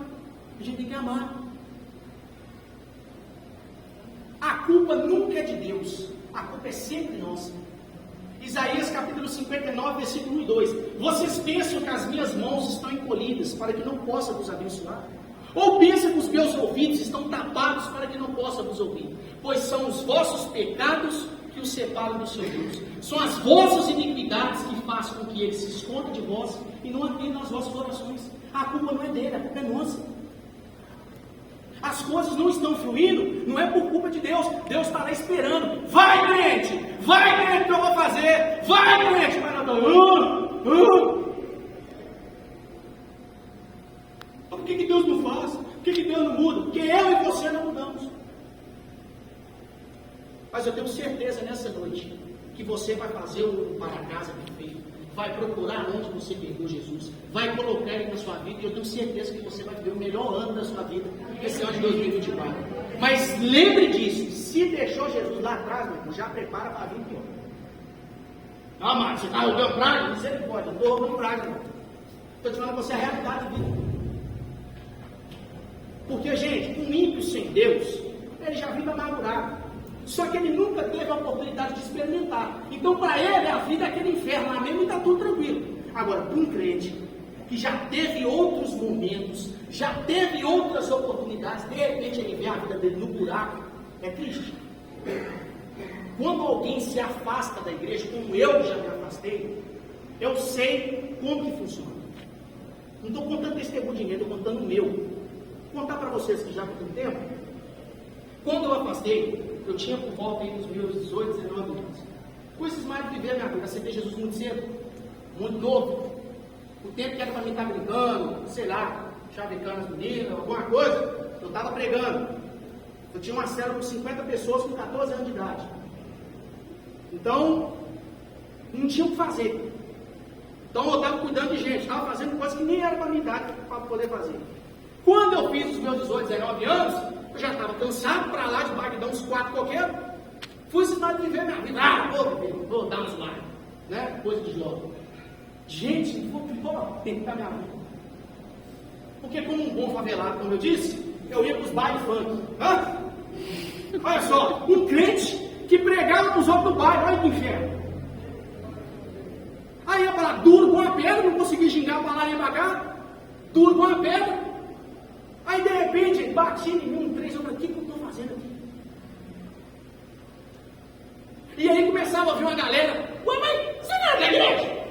a gente tem que amar. A culpa nunca é de Deus, a culpa é sempre nossa. Isaías capítulo 59, versículo 1 e 2. Vocês pensam que as minhas mãos estão encolhidas para que não possa vos abençoar? Ou pensam que os meus ouvidos estão tapados para que não possa vos ouvir? Pois são os vossos pecados que os separam do seu Deus. São as vossas iniquidades que fazem com que ele se esconda de vós e não atenda às vossas orações. A culpa não é dele, a culpa é nossa. As coisas não estão fluindo, não é por culpa de Deus. Deus está lá esperando. Vai, crente que eu vou fazer. Vai, crente, mas não estou. Por que Deus não faz? Por que Deus não muda? Porque eu e você não mudamos. Mas eu tenho certeza nessa noite que você vai fazer o para casa perfeito, vai procurar onde você perdeu Jesus, vai colocar ele na sua vida, e eu tenho certeza que você vai viver o melhor ano da sua vida, esse ano de 2024. Mas lembre disso, se deixou Jesus lá atrás, meu irmão, já prepara para vir pior. Não, mano, você está roubando praga? Você não pode, eu estou roubando praga, não. Estou te falando com você a realidade da vida. Porque, gente, um ímpio sem Deus, ele já vive amargurado. Só que ele nunca teve a oportunidade de experimentar. Então, para ele, a vida é aquele inferno lá mesmo e está tudo tranquilo. Agora, para um crente que já teve outros momentos, já teve outras oportunidades, de repente ele vê a vida dele no buraco, é triste. Quando alguém se afasta da igreja, como eu já me afastei, eu sei como que funciona. Não estou contando testemunho de ninguém, estou contando o meu. Vou contar para vocês que já por um tempo. Quando eu afastei, eu tinha por volta aí dos meus 18, 19 anos. Com esses mais de viver a minha vida, aceitei Jesus muito cedo, muito novo. O tempo que era para mim estar brincando, sei lá, chavecando as meninas, alguma coisa, eu estava pregando. Eu tinha uma célula com 50 pessoas com 14 anos de idade. Então, não tinha o que fazer. Então eu estava cuidando de gente, estava fazendo coisas que nem era para a minha idade para poder fazer. Quando eu fiz os meus 18, 19 anos, eu já estava cansado para lá de dar uns 4 coqueiros. Fui ensinado a viver minha vida. Vou dar uns lá, né? Coisa de jovem. Gente, vou tentar minha vida. Porque como um bom favelado, como eu disse, eu ia para os bailes funk. Olha só, um crente que pregava para os outros do baile, olha que inferno. Aí ia para lá, duro com a pedra, não conseguia gingar para lá nem para cá. Duro com a pedra. Aí de repente, bati em mim um 3, eu falei, o que eu estou fazendo aqui? E aí começava a ouvir uma galera, ué, mas você não é da igreja?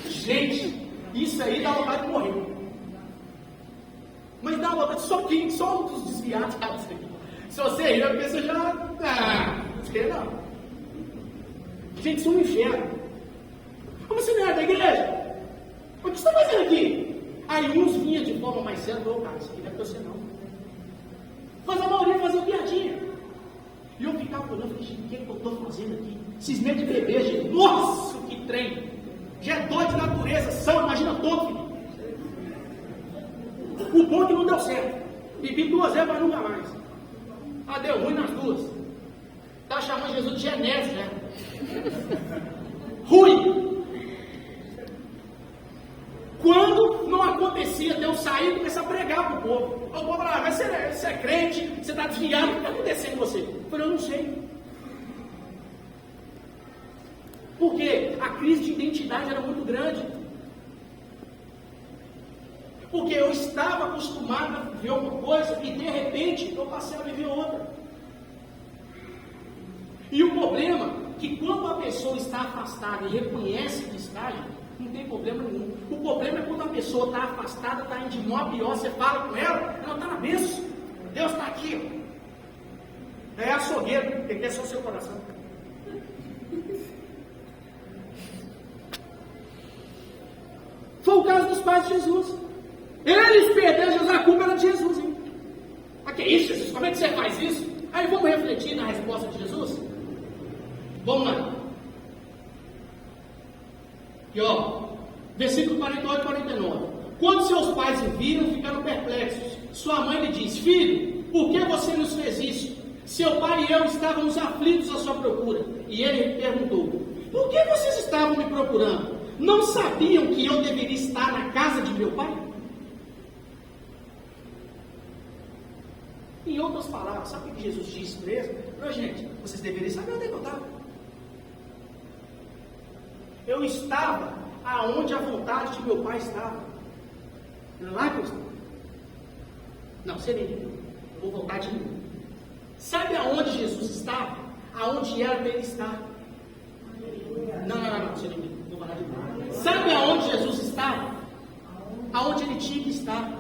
Gente, isso aí dá vontade de morrer. Mas dá vontade só um dos desviados. Se você rir, a pessoa já, não quer não. Gente, isso é um inferno. Como você não é da igreja? O que você está fazendo aqui? Aí uns vinham de forma mais séria, cara, isso aqui não é pra você não. Mas a maioria fazia piadinha. E eu ficava olhando, falei, gente, o que eu estou fazendo aqui? Cismei de beber, gente. Nossa, que trem! Já é doido de natureza, são, imagina todo, filho. O bom é que não deu certo. Bebi 2 vezes, mas nunca mais. Deu ruim nas 2. Tá chamando Jesus de Genésio, né? Ruim! Quando não acontecia de eu sair e começar a pregar para o povo. O povo falava, mas você é crente, você está desviado, o que está acontecendo com você? Eu falei, eu não sei. Porque a crise de identidade era muito grande. Porque eu estava acostumado a viver uma coisa e de repente eu passei a viver outra. E o problema é que quando a pessoa está afastada e reconhece que está, Não tem problema nenhum. O problema é quando a pessoa está afastada, está indo de mal a pior, você fala com ela está na bênção. Deus está aqui. É açougueiro, ele quer só o seu coração. Foi o caso dos pais de Jesus. Eles perderam Jesus, a culpa era de Jesus, hein? Mas que isso, Jesus? Como é que você faz isso? Aí vamos refletir na resposta de Jesus? Vamos lá. Aqui, ó. Versículo 48 e 49. Quando seus pais o viram, ficaram perplexos. Sua mãe lhe disse: filho, por que você nos fez isso? Seu pai e eu estávamos aflitos à sua procura. E ele perguntou: por que vocês estavam me procurando? Não sabiam que eu deveria estar na casa de meu pai? Em outras palavras, sabe o que Jesus disse para eles? Não, gente, vocês deveriam saber onde eu estava. Eu estava aonde a vontade de meu pai estava. Não é lá que eu estava. Não, você nem entendeu. Por vontade nenhuma. Sabe aonde Jesus estava? Aonde era para ele estar. Não, você nem entendeu. Vou falar de novo. Sabe aonde Jesus estava? Aonde ele tinha que estar.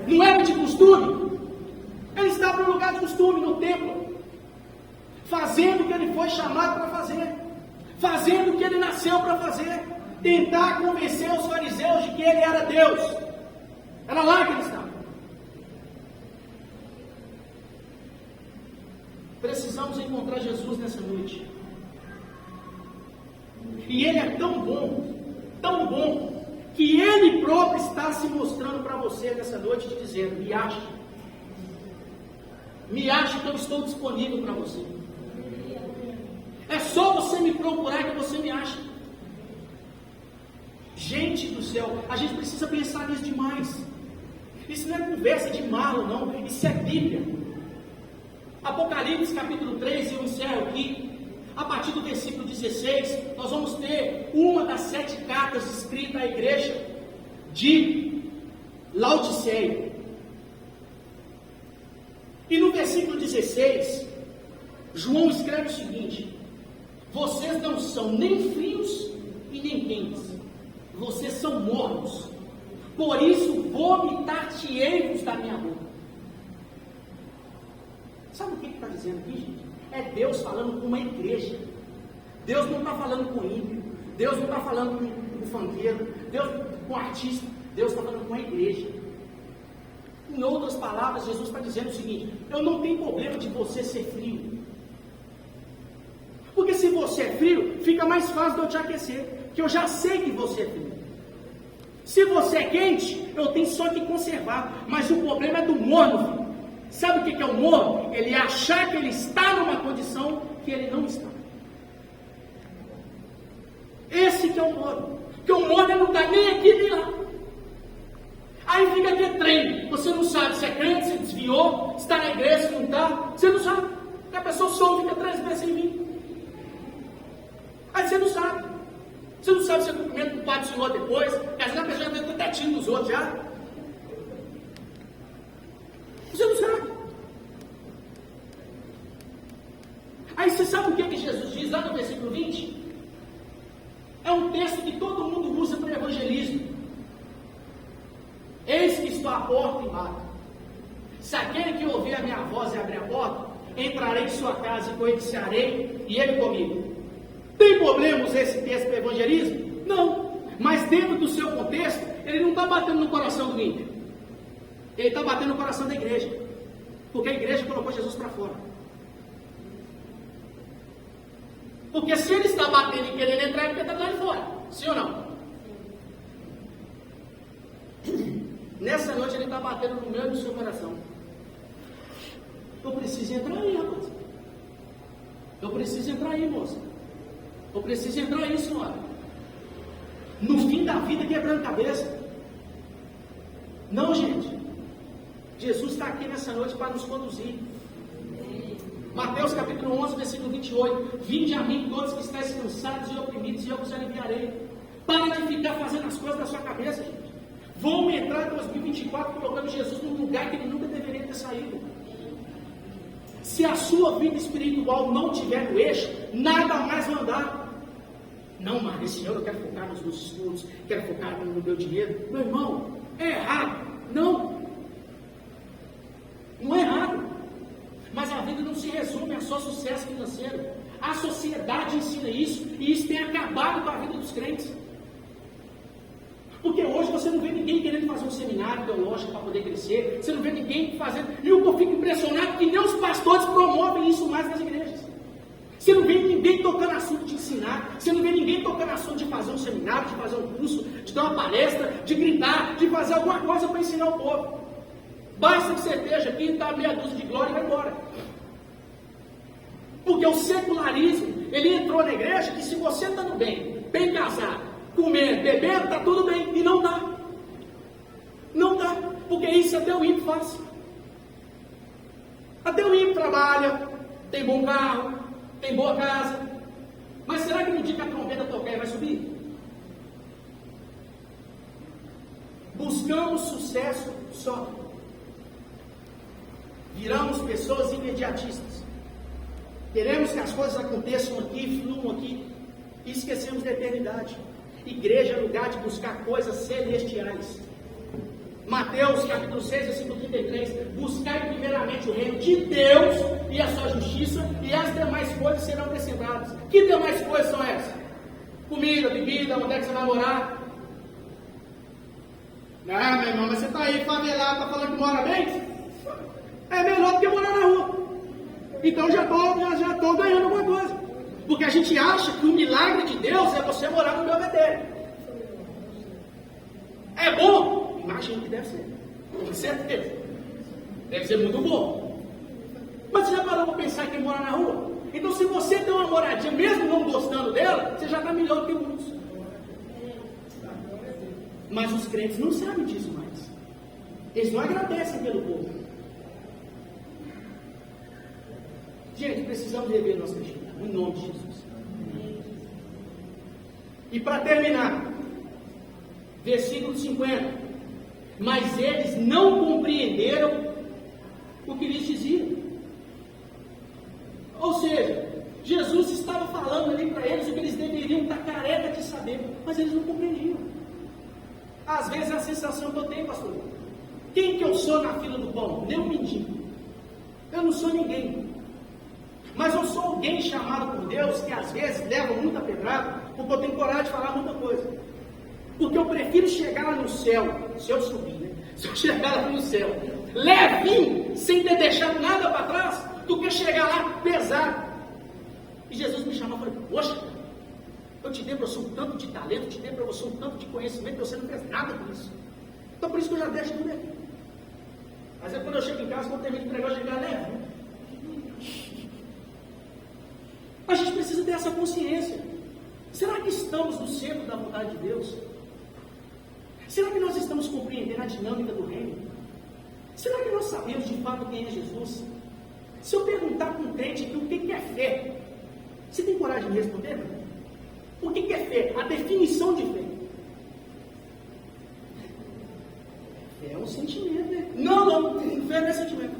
Não era de costume. Ele estava no lugar de costume, no templo, fazendo o que ele foi chamado para fazer, fazendo o que ele nasceu para fazer, tentar convencer os fariseus de que ele era Deus. Era lá que ele estava. Precisamos encontrar Jesus nessa noite. E ele é tão bom, que ele próprio está se mostrando para você nessa noite, te dizendo: me ache que eu estou disponível para você. É só você me procurar que você me acha. Gente do céu, a gente precisa pensar nisso demais. Isso não é conversa de malo, não. Isso é Bíblia. Apocalipse capítulo 3, eu encerro aqui. A partir do versículo 16, nós vamos ter uma das 7 cartas escritas à igreja de Laodiceia. E no versículo 16, João escreve o seguinte: vocês não são nem frios e nem quentes, vocês são mornos, por isso vomitar-te-ei-vos da minha boca. Sabe o que está dizendo aqui, gente? É Deus falando com uma igreja. Deus não está falando com ímpio, Deus não está falando com funkeiro, Deus com artista, Deus está falando com a igreja. Em outras palavras, Jesus está dizendo o seguinte: eu não tenho problema de você ser frio. Porque se você é frio, fica mais fácil de eu te aquecer, que eu já sei que você é frio. Se você é quente, eu tenho só que conservar. Mas o problema é do morno, filho. Sabe o que é o morno? Ele achar que ele está numa condição que ele não está. Esse que é o morno. Porque o morno não está nem aqui nem lá. Aí fica aqui treino. Você não sabe se é crente, se desviou, se está na igreja, se não está. Você não sabe. Porque a pessoa só fica 3 meses sem vir. Aí você não sabe. Você não sabe se é cumprimento com o Pai do Senhor depois. Porque às vezes a pessoa já tem tudo tetinho dos outros já. Você não sabe. Aí você sabe o que Jesus diz lá no versículo 20? É um texto que todo mundo usa para evangelismo. Eis que estou à porta e bato. Se aquele que ouvir a minha voz e abrir a porta, entrarei em sua casa e coiniciarei, e ele comigo. Tem problemas esse texto para evangelismo? Não. Mas dentro do seu contexto, ele não está batendo no coração do ímpio. Ele está batendo no coração da igreja. Porque a igreja colocou Jesus para fora. Porque se ele está batendo e querendo entrar, é porque está lá de fora. Sim ou não? Nessa noite ele está batendo no meu e no seu coração. Eu preciso entrar aí, rapaz. Eu preciso entrar aí, moça. Eu preciso entrar aí, senhora. No fim da vida, quebrando cabeça. Não, gente. Jesus está aqui nessa noite para nos conduzir. Mateus capítulo 11, versículo 28. Vinde a mim todos que estáis cansados e oprimidos, e eu vos aliviarei. Para de ficar fazendo as coisas da sua cabeça, gente. Vamos entrar em 2024 colocando Jesus num lugar que ele nunca deveria ter saído. Se a sua vida espiritual não tiver no eixo, nada mais vai andar. Não, mas esse ano eu quero focar nos meus estudos, quero focar no meu dinheiro. Meu irmão, é errado. Não. Não é errado. Mas a vida não se resume a só sucesso financeiro. A sociedade ensina isso, e isso tem acabado com a vida dos crentes. Porque hoje você não vê ninguém querendo fazer um seminário teológico para poder crescer, você não vê ninguém fazendo, e eu fico impressionado que nem os pastores promovem isso mais nas igrejas. Você não vê ninguém tocando assunto de ensinar, você não vê ninguém tocando assunto de fazer um seminário, de fazer um curso, de dar uma palestra, de gritar, de fazer alguma coisa para ensinar o povo. Basta que você esteja aqui, dá meia dúzia de glória e vai embora. Porque o secularismo, ele entrou na igreja que se você está no bem casado, comendo, bebendo, está tudo bem. E não dá. Não dá. Porque isso até o ímpio faz. Até o ímpio trabalha, tem bom carro, tem boa casa. Mas será que no dia que a trombeta tocar ele vai subir? Buscamos sucesso só. Viramos pessoas imediatistas. Queremos que as coisas aconteçam aqui, fluam aqui, e esquecemos da eternidade. Igreja é lugar de buscar coisas celestiais. Mateus capítulo 6, versículo 33, buscai primeiramente o reino de Deus e a sua justiça, e as demais coisas serão acrescentadas. Que demais coisas são essas? Comida, bebida, onde é que você vai morar? Ah, meu irmão, mas você está aí favelado, está falando que mora bem? É melhor do que morar na rua. Então já estou ganhando alguma coisa. Porque a gente acha que o milagre de Deus é você morar no Belvedere. É bom? Imagino que deve ser. Com certeza. Deve ser muito bom. Mas você já parou para pensar que mora na rua? Então se você tem uma moradia, mesmo não gostando dela, você já está melhor do que muitos. Mas os crentes não sabem disso mais. Eles não agradecem pelo povo. Gente, precisamos rever nossa cristianismo, em nome de Jesus. E para terminar, versículo 50. Mas eles não compreenderam o que lhes dizia. Ou seja, Jesus estava falando ali para eles o que eles deveriam estar careca de saber, mas eles não compreendiam. Às vezes é a sensação que eu tenho, pastor. Quem que eu sou na fila do pão? Nem um mendigo. Eu não sou ninguém. Mas eu sou alguém chamado por Deus que às vezes leva muita pedrada, porque eu tenho coragem de falar muita coisa. Porque eu prefiro chegar lá no céu, se eu subir, né? Se eu chegar lá no céu, levinho, sem ter deixado nada para trás, do que chegar lá pesado. E Jesus me chamou e falou: poxa, eu te dei para você um tanto de talento, eu te dei para você um tanto de conhecimento, você não fez nada com isso. Então por isso que eu já deixo tudo aqui. Mas é quando eu chego em casa, quando eu termino de pregar, eu chego leve. A gente precisa ter essa consciência. Será que estamos no centro da vontade de Deus? Será que nós estamos compreendendo a dinâmica do reino? Será que nós sabemos de fato quem é Jesus? Se eu perguntar para um crente aqui o que é fé, você tem coragem de responder? Não? O que é fé? A definição de fé. Fé é um sentimento, né? Não, fé não é sentimento.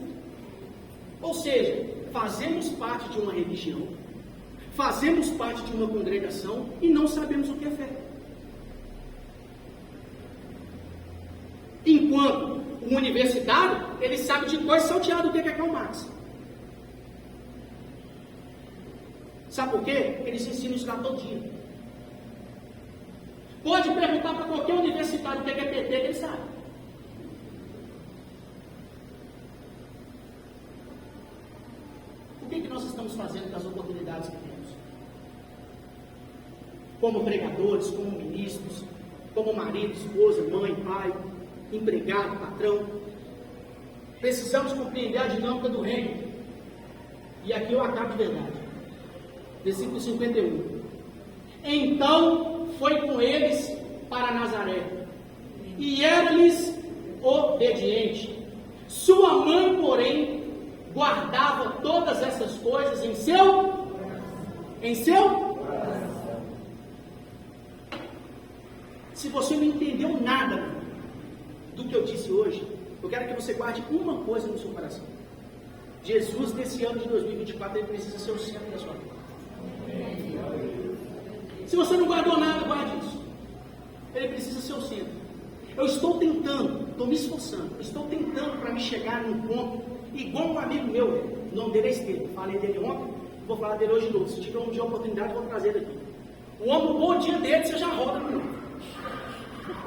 Ou seja, fazemos parte de uma religião, fazemos parte de uma congregação e não sabemos o que é fé. Enquanto o universitário, ele sabe de dois salteados o que é Karl Marx. Sabe por quê? Eles ensinam isso lá todo dia. Pode perguntar para qualquer universitário o que é PT, que ele sabe. O que nós estamos fazendo com as oportunidades que temos? Como pregadores, como ministros, como marido, esposa, mãe, pai, empregado, patrão. Precisamos compreender a dinâmica do reino. E aqui eu acabo de verdade. Versículo 51. Então foi com eles para Nazaré, e era-lhes obediente. Sua mãe, porém, guardava todas essas coisas em seu coração. Se você não entendeu nada do que eu disse hoje, eu quero que você guarde uma coisa no seu coração. Jesus, nesse ano de 2024, ele precisa ser o centro da sua vida. Se você não guardou nada, guarde isso. Ele precisa ser o centro. Eu estou tentando, estou me esforçando, estou tentando para me chegar num ponto, igual um amigo meu, o nome dele é Estevam, falei dele ontem, vou falar dele hoje de novo. Se tiver um dia a oportunidade, vou trazer ele aqui. O homem, o bom dia dele, você já roda no mundo.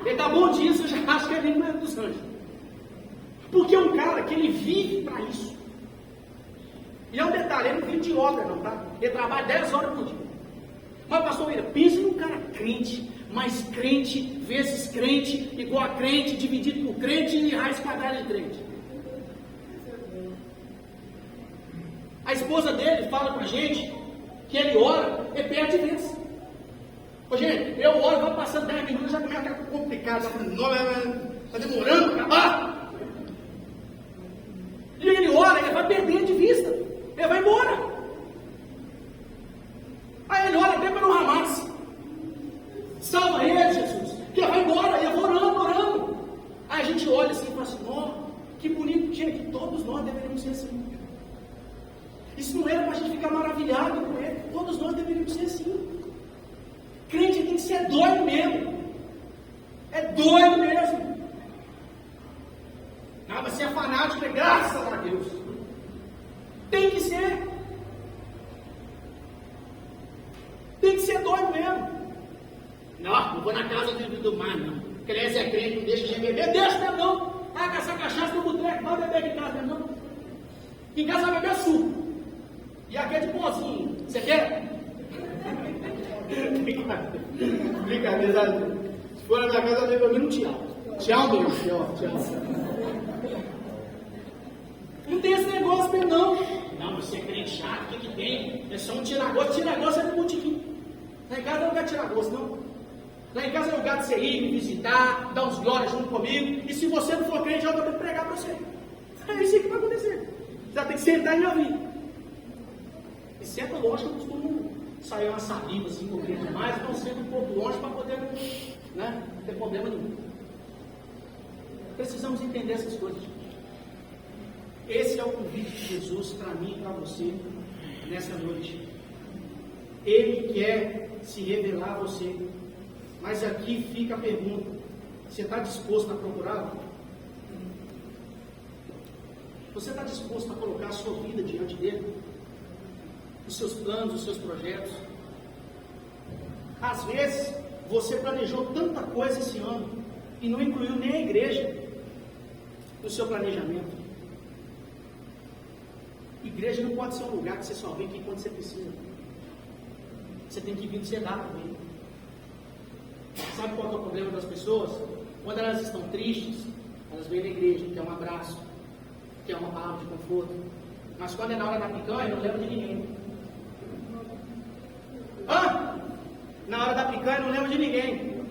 Ele dá bom dia, você já acha que ele não é dos anjos. Porque é um cara que ele vive para isso. E é um detalhe, ele não vive de obra não, tá? Ele trabalha 10 horas por dia. Mas pastor William, pensa num cara crente, mas crente vezes crente, igual a crente, dividido por crente e raiz quadrada de crente. A esposa dele fala com a gente que ele ora e perde vez. Ô, gente, eu oro, vai passando 10 minutos, já começa a ficar complicado, está demorando para acabar. E ele ora, ele vai perdendo de vista, ele vai embora. Aí ele ora até para não ramar-se. Salva ele, Jesus, que ele vai embora, e eu vou orando. Aí a gente olha assim e fala assim, ó, que bonito, gente, que todos nós deveríamos ser assim. Isso não era para a gente ficar maravilhado com ele, todos nós deveríamos ser assim. Crente tem que ser doido mesmo. É doido mesmo. Não, você é fanático, graças a Deus. Tem que ser. Tem que ser doido mesmo. Não vou na casa do mar, não. Crente é crente, não deixa de beber. Deixa mesmo não. Ah, caçar cachaça no boteco, vai beber aqui em casa mesmo não. Em casa vai beber suco. E aqui é de pozinho. Você quer? Brincadeira. Se for na minha casa, eu devo ouvir um tchau. Tchau, meu. Tchau. Não tem esse negócio mesmo, não. Não, você é crente chato, o que tem? É só um tira-gosto. Tira-gosto é no botiquim. Lá em casa não é lugar de tirar-gosto, não. Lá em casa é lugar de você ir, me visitar, dar uns glórias junto comigo. E se você não for crente, eu vou ter que pregar para você. É isso que vai acontecer. Você vai ter que sentar e me ouvir. E senta longe, que eu costumo sair uma saliva assim, um pouquinho mais, então senta um pouco longe para poder, né, não ter problema nenhum. Precisamos entender essas coisas. Esse é o convite de Jesus para mim e para você nessa noite. Ele quer se revelar a você. Mas aqui fica a pergunta: você está disposto a procurá-lo? Você está disposto a colocar a sua vida diante dele? Os seus planos, os seus projetos? Às vezes, você planejou tanta coisa esse ano e não incluiu nem a igreja no seu planejamento. Igreja não pode ser um lugar que você só vem aqui quando você precisa. Você tem que vir de cenar também. Sabe qual é o problema das pessoas? Quando elas estão tristes, elas vêm na igreja, quer um abraço, quer uma palavra de conforto. Mas quando é na hora da picanha, não lembra de ninguém. Na hora da picanha, não lembra de ninguém.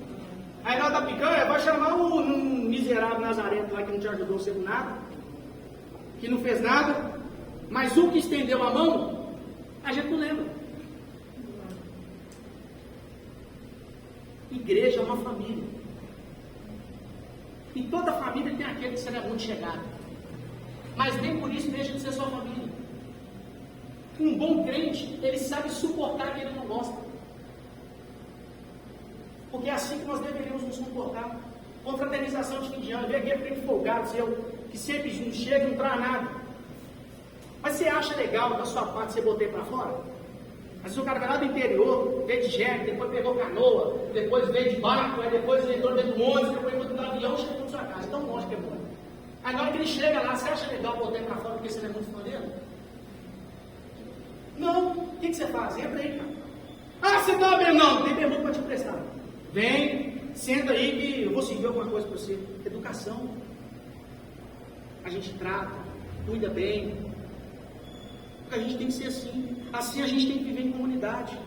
Aí na hora da picanha, vai chamar um miserável nazareno lá que não te ajudou você com nada, que não fez nada, mas um que estendeu a mão, a gente não lembra. Igreja é uma família. Em toda família tem aquele que você não é muito chegado. Mas nem por isso deixa de ser sua família. Um bom crente, ele sabe suportar quem ele não gosta. Porque é assim que nós deveríamos nos comportar. Confraternização de fim de ano, ver aquele crente folgado seu, que sempre não chega e não traz nada. Mas você acha legal da sua parte você botar para fora? Às vezes o cara vai lá do interior, veio de jegue, depois pegou canoa, depois veio de barco, aí depois entrou dentro do ônibus, depois entrou no avião, chegou na sua casa, tão longe que é bom. Aí na hora que ele chega lá, você acha legal botar para fora porque você não é muito fã dele? Não. O que você faz? Entra aí, cara. Você tá bem? Não tem pergunta para te emprestar. Vem, senta aí que eu vou seguir alguma coisa para você. Educação. A gente trata, cuida bem. Porque a gente tem que ser assim. Assim a gente tem que viver em comunidade.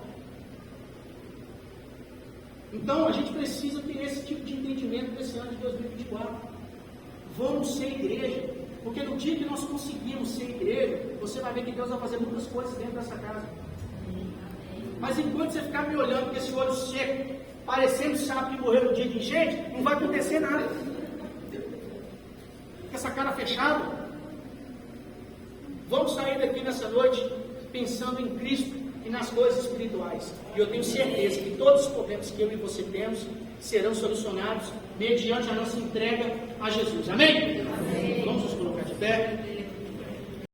Então a gente precisa ter esse tipo de entendimento nesse ano de 2024. Vamos ser igreja. Porque no dia que nós conseguimos ser igreja, você vai ver que Deus vai fazer muitas coisas dentro dessa casa. Mas enquanto você ficar me olhando com esse olho seco, parecendo sapo que morreu no dia de enchente, não vai acontecer nada. Com essa cara fechada. Vamos sair daqui nessa noite pensando em Cristo e nas coisas espirituais. E eu tenho certeza que todos os problemas que eu e você temos serão solucionados mediante a nossa entrega a Jesus. Amém? Amém. Vamos nos colocar de pé.